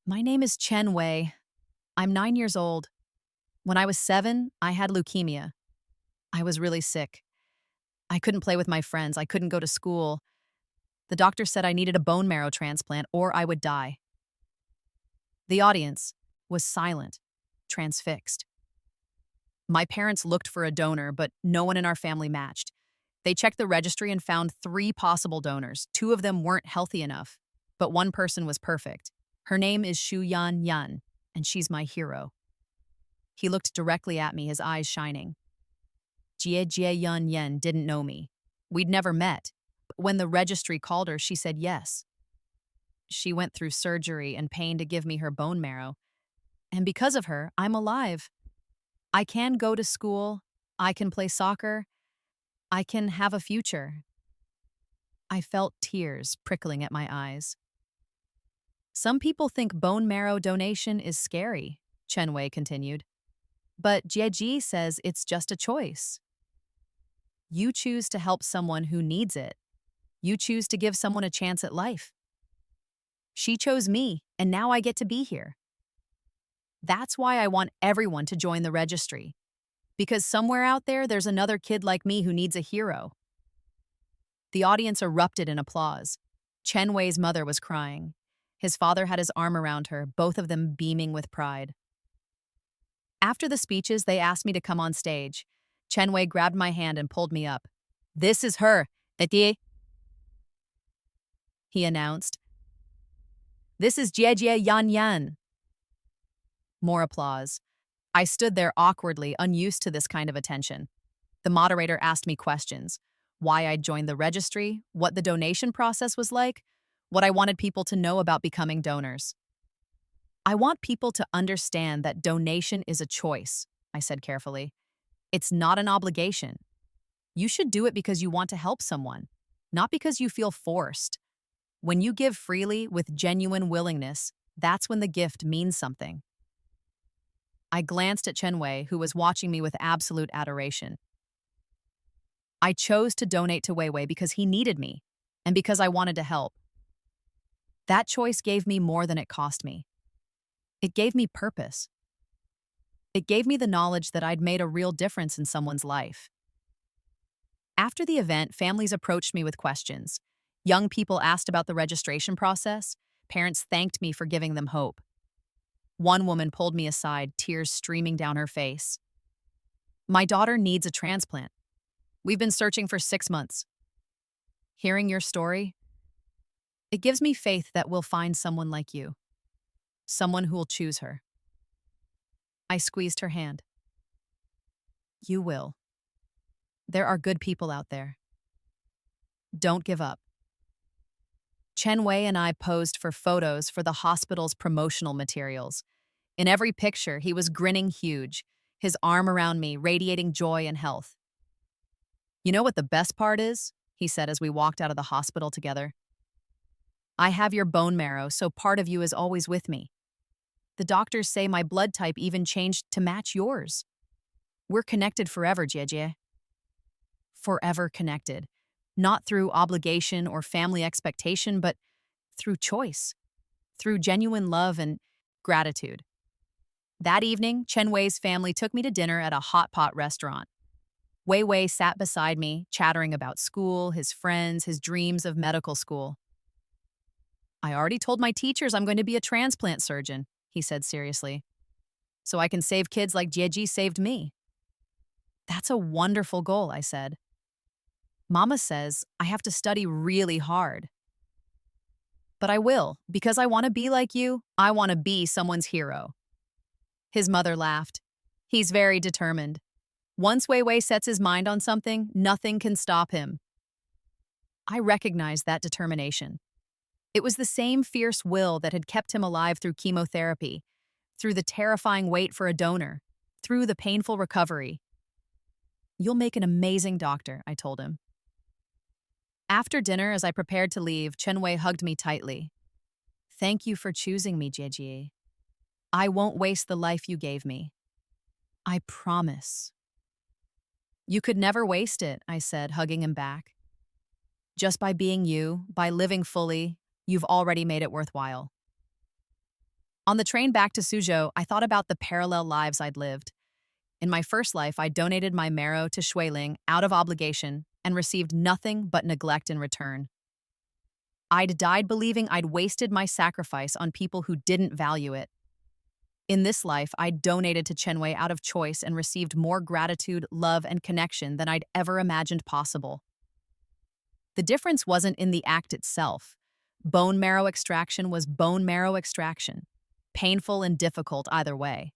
My name is Chen Wei. I'm 9 years old. When I was 7, I had leukemia. I was really sick. I couldn't play with my friends. I couldn't go to school. The doctor said I needed a bone marrow transplant or I would die. The audience was silent, transfixed. My parents looked for a donor, but no one in our family matched. They checked the registry and found 3 possible donors. 2 of them weren't healthy enough, but 1 person was perfect. Her name is Shu Yan Yan, and she's my hero. He looked directly at me, his eyes shining. Jie Jie Yan Yan didn't know me. We'd never met. But when the registry called her, she said yes. She went through surgery and pain to give me her bone marrow. And because of her, I'm alive. I can go to school. I can play soccer. I can have a future. I felt tears prickling at my eyes. Some people think bone marrow donation is scary, Chen Wei continued. But Jieji says it's just a choice. You choose to help someone who needs it. You choose to give someone a chance at life. She chose me, and now I get to be here. That's why I want everyone to join the registry. Because somewhere out there, there's another kid like me who needs a hero. The audience erupted in applause. Chen Wei's mother was crying. His father had his arm around her, both of them beaming with pride. After the speeches, they asked me to come on stage. Chen Wei grabbed my hand and pulled me up. This is her, Etier, he announced. This is Jie Jie Yan Yan. More applause. I stood there awkwardly, unused to this kind of attention. The moderator asked me questions. Why I'd joined the registry, what the donation process was like, what I wanted people to know about becoming donors. I want people to understand that donation is a choice, I said carefully. It's not an obligation. You should do it because you want to help someone, not because you feel forced. When you give freely with genuine willingness, that's when the gift means something. I glanced at Chen Wei, who was watching me with absolute adoration. I chose to donate to Wei Wei because he needed me, and because I wanted to help. That choice gave me more than it cost me. It gave me purpose. It gave me the knowledge that I'd made a real difference in someone's life. After the event, families approached me with questions. Young people asked about the registration process. Parents thanked me for giving them hope. One woman pulled me aside, tears streaming down her face. My daughter needs a transplant. We've been searching for 6 months. Hearing your story, it gives me faith that we'll find someone like you. Someone who will choose her. I squeezed her hand. You will. There are good people out there. Don't give up. Chen Wei and I posed for photos for the hospital's promotional materials. In every picture, he was grinning huge, his arm around me, radiating joy and health. You know what the best part is? He said as we walked out of the hospital together. I have your bone marrow, so part of you is always with me. The doctors say my blood type even changed to match yours. We're connected forever, Jie. Forever connected. Not through obligation or family expectation, but through choice, through genuine love and gratitude. That evening, Chen Wei's family took me to dinner at a hot pot restaurant. Wei Wei sat beside me, chattering about school, his friends, his dreams of medical school. I already told my teachers I'm going to be a transplant surgeon, he said seriously, so I can save kids like Jieji saved me. That's a wonderful goal, I said. Mama says I have to study really hard. But I will, because I want to be like you. I want to be someone's hero. His mother laughed. He's very determined. Once Wei Wei sets his mind on something, nothing can stop him. I recognized that determination. It was the same fierce will that had kept him alive through chemotherapy, through the terrifying wait for a donor, through the painful recovery. You'll make an amazing doctor, I told him. After dinner, as I prepared to leave, Chen Wei hugged me tightly. Thank you for choosing me, Jie. I won't waste the life you gave me. I promise. You could never waste it, I said, hugging him back. Just by being you, by living fully, you've already made it worthwhile. On the train back to Suzhou, I thought about the parallel lives I'd lived. In my first life, I donated my marrow to Shuiling out of obligation and received nothing but neglect in return. I'd died believing I'd wasted my sacrifice on people who didn't value it. In this life, I'd donated to Chen Wei out of choice and received more gratitude, love, and connection than I'd ever imagined possible. The difference wasn't in the act itself. Bone marrow extraction was bone marrow extraction, painful and difficult either way.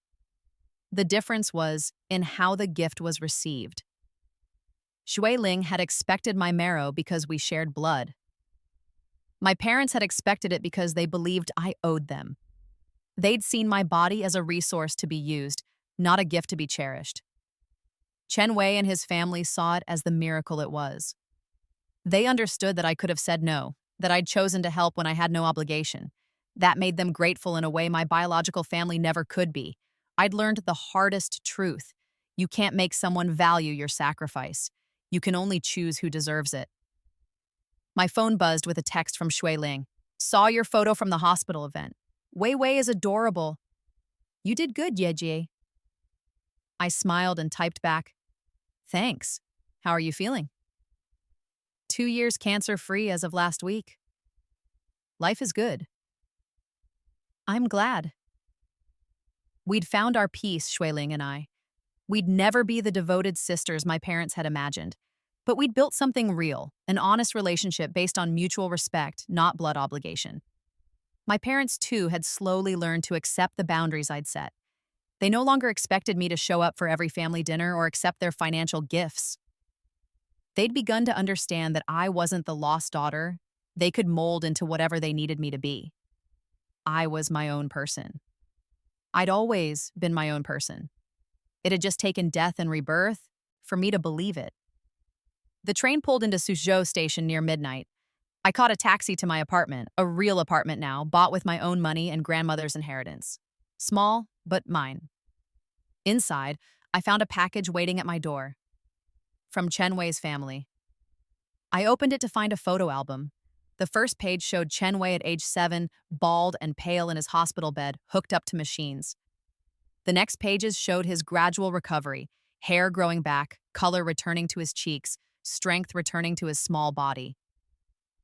The difference was in how the gift was received. Shui Ling had expected my marrow because we shared blood. My parents had expected it because they believed I owed them. They'd seen my body as a resource to be used, not a gift to be cherished. Chen Wei and his family saw it as the miracle it was. They understood that I could have said no, that I'd chosen to help when I had no obligation. That made them grateful in a way my biological family never could be. I'd learned the hardest truth. You can't make someone value your sacrifice. You can only choose who deserves it. My phone buzzed with a text from Shui Ling. Saw your photo from the hospital event. Wei Wei is adorable. You did good, Yejie. I smiled and typed back, thanks. How are you feeling? 2 years cancer-free as of last week. Life is good. I'm glad. We'd found our peace, Shuiling and I. We'd never be the devoted sisters my parents had imagined, but we'd built something real, an honest relationship based on mutual respect, not blood obligation. My parents, too, had slowly learned to accept the boundaries I'd set. They no longer expected me to show up for every family dinner or accept their financial gifts. They'd begun to understand that I wasn't the lost daughter, They could mold into whatever they needed me to be. I was my own person. I'd always been my own person. It had just taken death and rebirth for me to believe it. The train pulled into Suzhou station near midnight. I caught a taxi to my apartment, a real apartment now, bought with my own money and grandmother's inheritance. Small, but mine. Inside, I found a package waiting at my door. From Chen Wei's family. I opened it to find a photo album. The first page showed Chen Wei at age 7, bald and pale in his hospital bed, hooked up to machines. The next pages showed his gradual recovery, hair growing back, color returning to his cheeks, strength returning to his small body.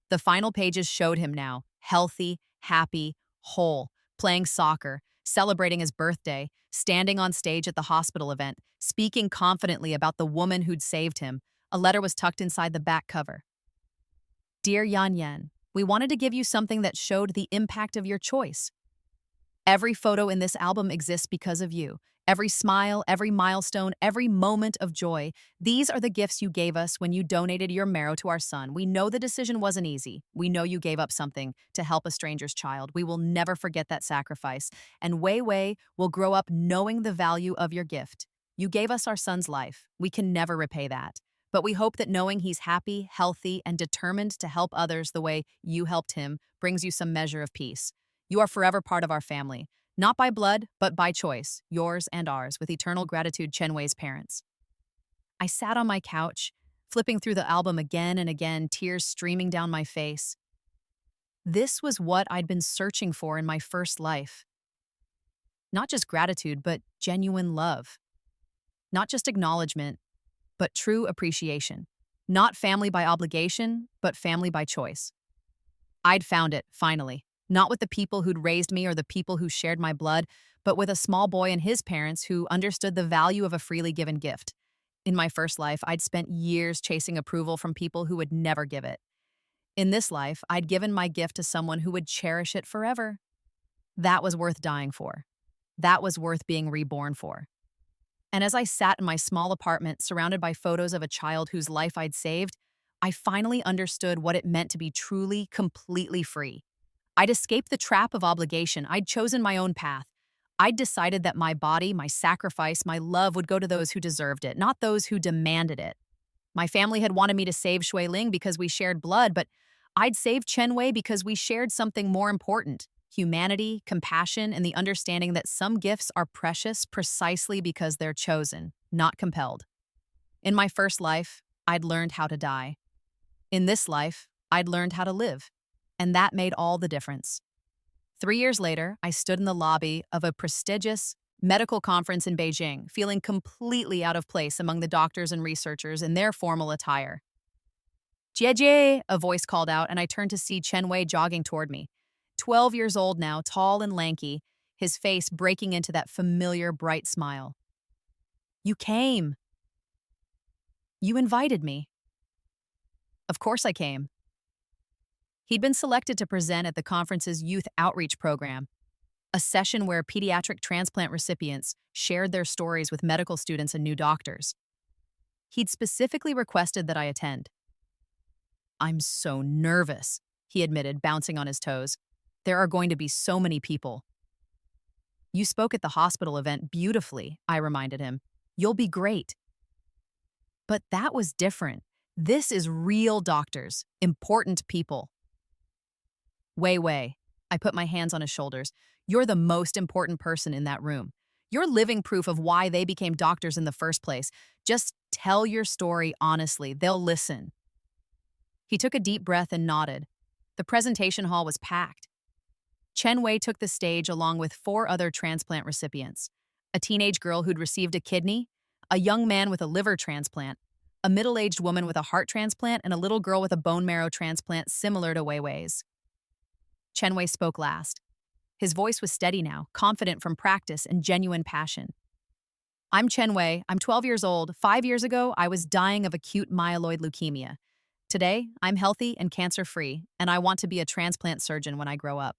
The final pages showed him now, healthy, happy, whole, playing soccer, celebrating his birthday, standing on stage at the hospital event, speaking confidently about the woman who'd saved him. A letter was tucked inside the back cover. Dear Yan Yan, we wanted to give you something that showed the impact of your choice. Every photo in this album exists because of you. Every smile, every milestone, every moment of joy. These are the gifts you gave us when you donated your marrow to our son. We know the decision wasn't easy. We know you gave up something to help a stranger's child. We will never forget that sacrifice. And Wei Wei will grow up knowing the value of your gift. You gave us our son's life. We can never repay that. But we hope that knowing he's happy, healthy, and determined to help others the way you helped him brings you some measure of peace. You are forever part of our family. Not by blood, but by choice, yours and ours, with eternal gratitude, Chen Wei's parents. I sat on my couch, flipping through the album again and again, tears streaming down my face. This was what I'd been searching for in my first life. Not just gratitude, but genuine love. Not just acknowledgement, but true appreciation. Not family by obligation, but family by choice. I'd found it, finally. Not with the people who'd raised me or the people who shared my blood, but with a small boy and his parents who understood the value of a freely given gift. In my first life, I'd spent years chasing approval from people who would never give it. In this life, I'd given my gift to someone who would cherish it forever. That was worth dying for. That was worth being reborn for. And as I sat in my small apartment surrounded by photos of a child whose life I'd saved, I finally understood what it meant to be truly, completely free. I'd escaped the trap of obligation. I'd chosen my own path. I'd decided that my body, my sacrifice, my love would go to those who deserved it, not those who demanded it. My family had wanted me to save Shui Ling because we shared blood, but I'd save Chen Wei because we shared something more important: humanity, compassion, and the understanding that some gifts are precious precisely because they're chosen, not compelled. In my first life, I'd learned how to die. In this life, I'd learned how to live. And that made all the difference. 3 years later, I stood in the lobby of a prestigious medical conference in Beijing, feeling completely out of place among the doctors and researchers in their formal attire. Jie, a voice called out, and I turned to see Chen Wei jogging toward me. 12 years old now, tall and lanky, his face breaking into that familiar, bright smile. You came. You invited me. Of course I came. He'd been selected to present at the conference's youth outreach program, a session where pediatric transplant recipients shared their stories with medical students and new doctors. He'd specifically requested that I attend. I'm so nervous, he admitted, bouncing on his toes. There are going to be so many people. You spoke at the hospital event beautifully, I reminded him. You'll be great. But that was different. This is real doctors, important people. Wei Wei, I put my hands on his shoulders. You're the most important person in that room. You're living proof of why they became doctors in the first place. Just tell your story honestly. They'll listen. He took a deep breath and nodded. The presentation hall was packed. Chen Wei took the stage along with 4 other transplant recipients: a teenage girl who'd received a kidney, a young man with a liver transplant, a middle-aged woman with a heart transplant, and a little girl with a bone marrow transplant similar to Wei Wei's. Chen Wei spoke last. His voice was steady now, confident from practice and genuine passion. I'm Chen Wei. I'm 12 years old. 5 years ago, I was dying of acute myeloid leukemia. Today, I'm healthy and cancer-free, and I want to be a transplant surgeon when I grow up.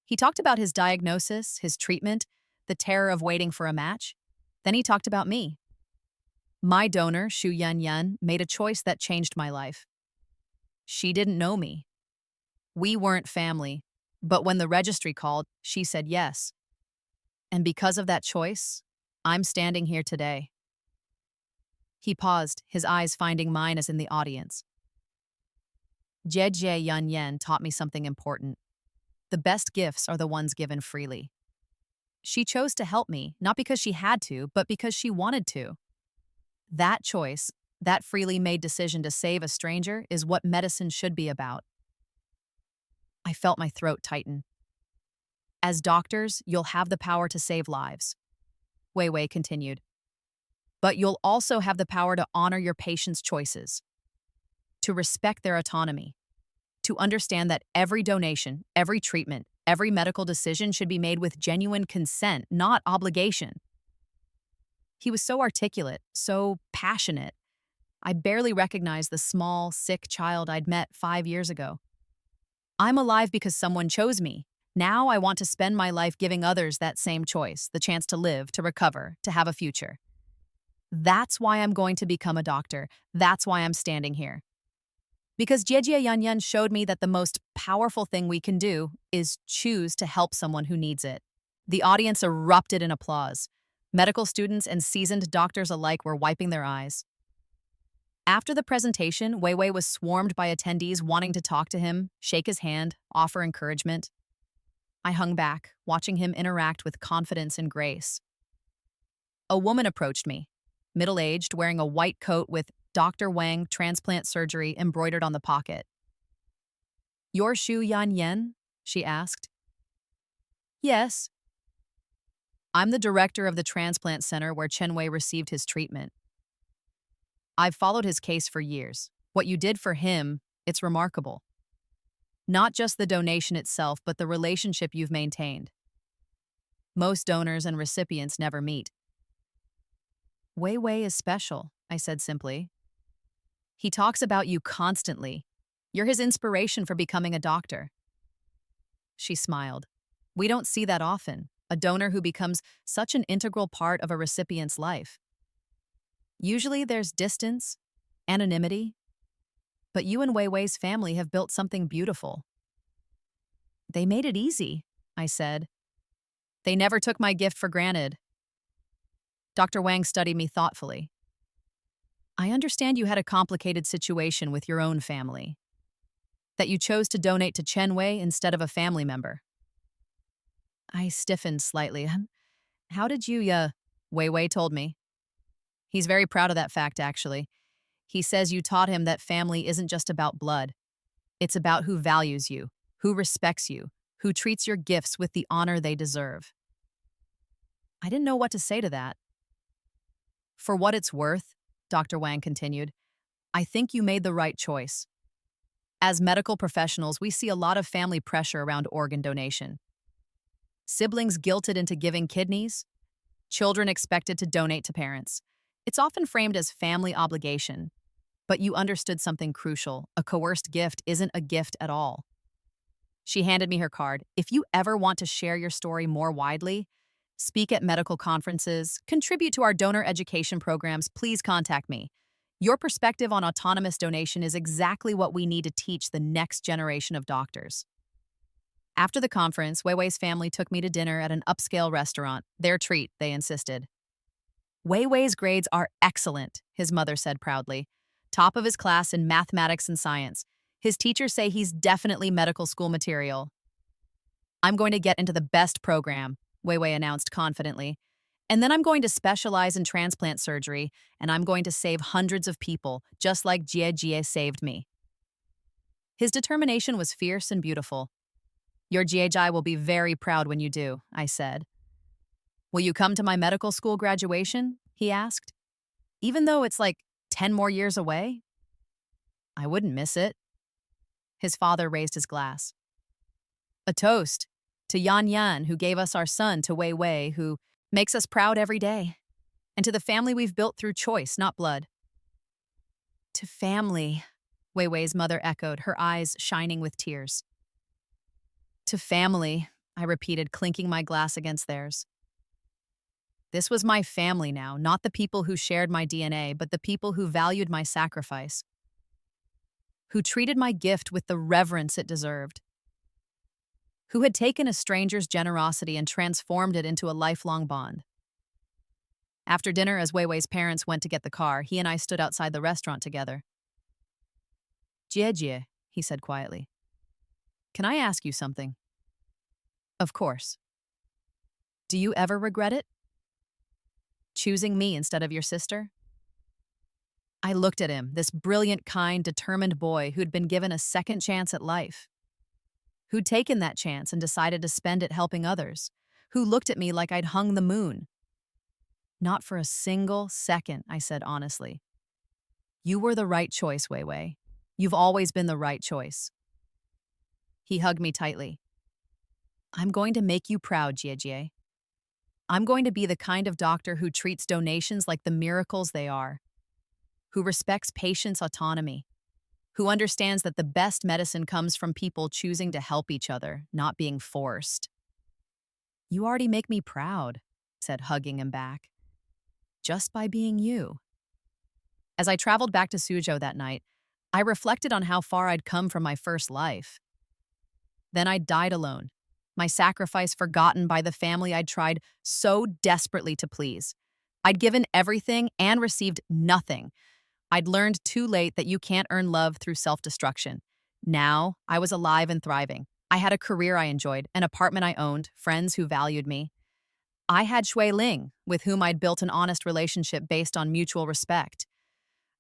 He talked about his diagnosis, his treatment, the terror of waiting for a match. Then he talked about me. My donor, Xu Yan Yan, made a choice that changed my life. She didn't know me. We weren't family. But when the registry called, she said yes. And because of that choice, I'm standing here today. He paused, his eyes finding mine as in the audience. Jie Yan taught me something important. The best gifts are the ones given freely. She chose to help me, not because she had to, but because she wanted to. That choice, that freely made decision to save a stranger, is what medicine should be about. I felt my throat tighten. As doctors, you'll have the power to save lives. Wei Wei continued. But you'll also have the power to honor your patients' choices, to respect their autonomy, to understand that every donation, every treatment, every medical decision should be made with genuine consent, not obligation. He was so articulate, so passionate. I barely recognized the small, sick child I'd met 5 years ago. I'm alive because someone chose me. Now I want to spend my life giving others that same choice, the chance to live, to recover, to have a future. That's why I'm going to become a doctor. That's why I'm standing here. Because Jie Yan showed me that the most powerful thing we can do is choose to help someone who needs it. The audience erupted in applause. Medical students and seasoned doctors alike were wiping their eyes. After the presentation, Wei Wei was swarmed by attendees wanting to talk to him, shake his hand, offer encouragement. I hung back, watching him interact with confidence and grace. A woman approached me, middle-aged, wearing a white coat with Dr. Wang transplant surgery embroidered on the pocket. "You're Xu Yan?" she asked. "Yes." "I'm the director of the transplant center where Chen Wei received his treatment. I've followed his case for years. What you did for him, it's remarkable. Not just the donation itself, but the relationship you've maintained. Most donors and recipients never meet." "Wei Wei is special," I said simply. "He talks about you constantly. You're his inspiration for becoming a doctor." She smiled. "We don't see that often, a donor who becomes such an integral part of a recipient's life. Usually there's distance, anonymity, but you and Wei Wei's family have built something beautiful." "They made it easy," I said. "They never took my gift for granted." Dr. Wang studied me thoughtfully. "I understand you had a complicated situation with your own family, that you chose to donate to Chen Wei instead of a family member." I stiffened slightly. "How did you, Wei Wei told me. He's very proud of that fact, actually. He says you taught him that family isn't just about blood. It's about who values you, who respects you, who treats your gifts with the honor they deserve." I didn't know what to say to that. "For what it's worth," Dr. Wang continued, "I think you made the right choice. As medical professionals, we see a lot of family pressure around organ donation. Siblings guilted into giving kidneys, children expected to donate to parents. It's often framed as family obligation, but you understood something crucial. A coerced gift isn't a gift at all." She handed me her card. "If you ever want to share your story more widely, speak at medical conferences, contribute to our donor education programs, please contact me. Your perspective on autonomous donation is exactly what we need to teach the next generation of doctors." After the conference, Wei Wei's family took me to dinner at an upscale restaurant. Their treat, they insisted. "Wei Wei's grades are excellent," his mother said proudly. "Top of his class in mathematics and science. His teachers say he's definitely medical school material." "I'm going to get into the best program," Wei Wei announced confidently. "And then I'm going to specialize in transplant surgery, and I'm going to save hundreds of people, just like Jie saved me." His determination was fierce and beautiful. "Your Jie will be very proud when you do," I said. "Will you come to my medical school graduation?" he asked. "Even though it's like 10 more years away?" "I wouldn't miss it." His father raised his glass. "A toast to Yan, who gave us our son, to Wei Wei, who makes us proud every day, and to the family we've built through choice, not blood." "To family," Wei Wei's mother echoed, her eyes shining with tears. "To family," I repeated, clinking my glass against theirs. This was my family now, not the people who shared my DNA, but the people who valued my sacrifice. who treated my gift with the reverence it deserved, who had taken a stranger's generosity and transformed it into a lifelong bond. After dinner, as Weiwei's parents went to get the car, he and I stood outside the restaurant together. Jie, he said quietly. Can I ask you something? Of course. Do you ever regret it? Choosing me instead of your sister? I looked at him, this brilliant, kind, determined boy who'd been given a second chance at life, who'd taken that chance and decided to spend it helping others, who looked at me like I'd hung the moon. Not for a single second, I said honestly. You were the right choice, Weiwei. You've always been the right choice. He hugged me tightly. I'm going to make you proud, Jie. I'm going to be the kind of doctor who treats donations like the miracles they are, who respects patients' autonomy, who understands that the best medicine comes from people choosing to help each other, not being forced. You already make me proud, said, hugging him back. Just by being you. As I traveled back to Suzhou that night, I reflected on how far I'd come from my first life. Then I'd died alone, my sacrifice forgotten by the family I'd tried so desperately to please. I'd given everything and received nothing. I'd learned too late that you can't earn love through self-destruction. Now, I was alive and thriving. I had a career I enjoyed, an apartment I owned, friends who valued me. I had Shui Ling, with whom I'd built an honest relationship based on mutual respect.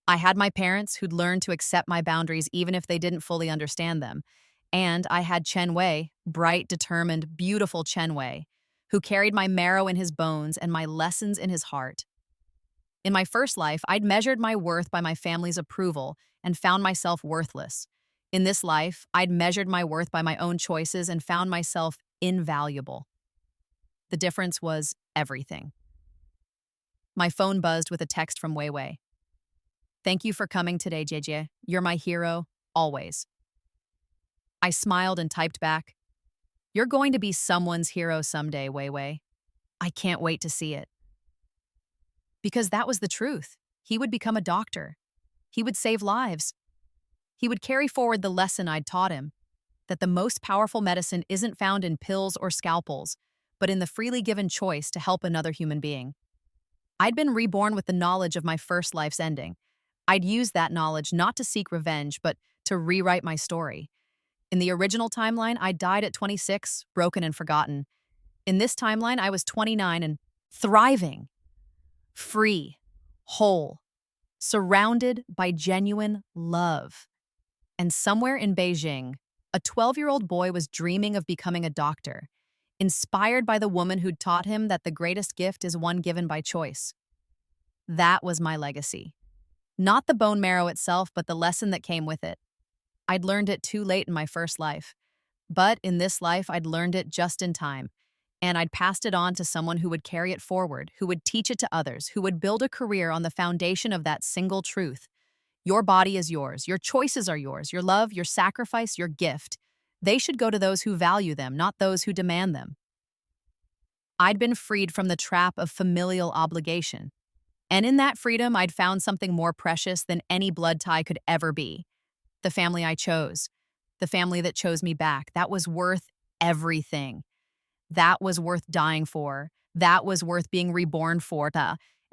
I had my parents who'd learned to accept my boundaries even if they didn't fully understand them. And I had Chen Wei, bright, determined, beautiful Chen Wei, who carried my marrow in his bones and my lessons in his heart. In my first life, I'd measured my worth by my family's approval and found myself worthless. In this life, I'd measured my worth by my own choices and found myself invaluable. The difference was everything. My phone buzzed with a text from Weiwei. Thank you for coming today, Jie. You're my hero, always. I smiled and typed back, You're going to be someone's hero someday, Weiwei. I can't wait to see it. Because that was the truth. He would become a doctor. He would save lives. He would carry forward the lesson I'd taught him, that the most powerful medicine isn't found in pills or scalpels, but in the freely given choice to help another human being. I'd been reborn with the knowledge of my first life's ending. I'd used that knowledge not to seek revenge, but to rewrite my story. In the original timeline, I died at 26, broken and forgotten. In this timeline, I was 29 and thriving, free, whole, surrounded by genuine love. And somewhere in Beijing, a 12-year-old boy was dreaming of becoming a doctor, inspired by the woman who'd taught him that the greatest gift is one given by choice. That was my legacy. Not the bone marrow itself, but the lesson that came with it. I'd learned it too late in my first life. But in this life, I'd learned it just in time. And I'd passed it on to someone who would carry it forward, who would teach it to others, who would build a career on the foundation of that single truth. Your body is yours. Your choices are yours. Your love, your sacrifice, your gift. They should go to those who value them, not those who demand them. I'd been freed from the trap of familial obligation. And in that freedom, I'd found something more precious than any blood tie could ever be. The family I chose. The family that chose me back. That was worth everything. That was worth dying for. That was worth being reborn for.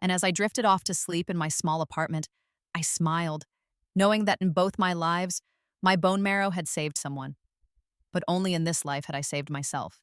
And as I drifted off to sleep in my small apartment, I smiled, knowing that in both my lives, my bone marrow had saved someone. But only in this life had I saved myself.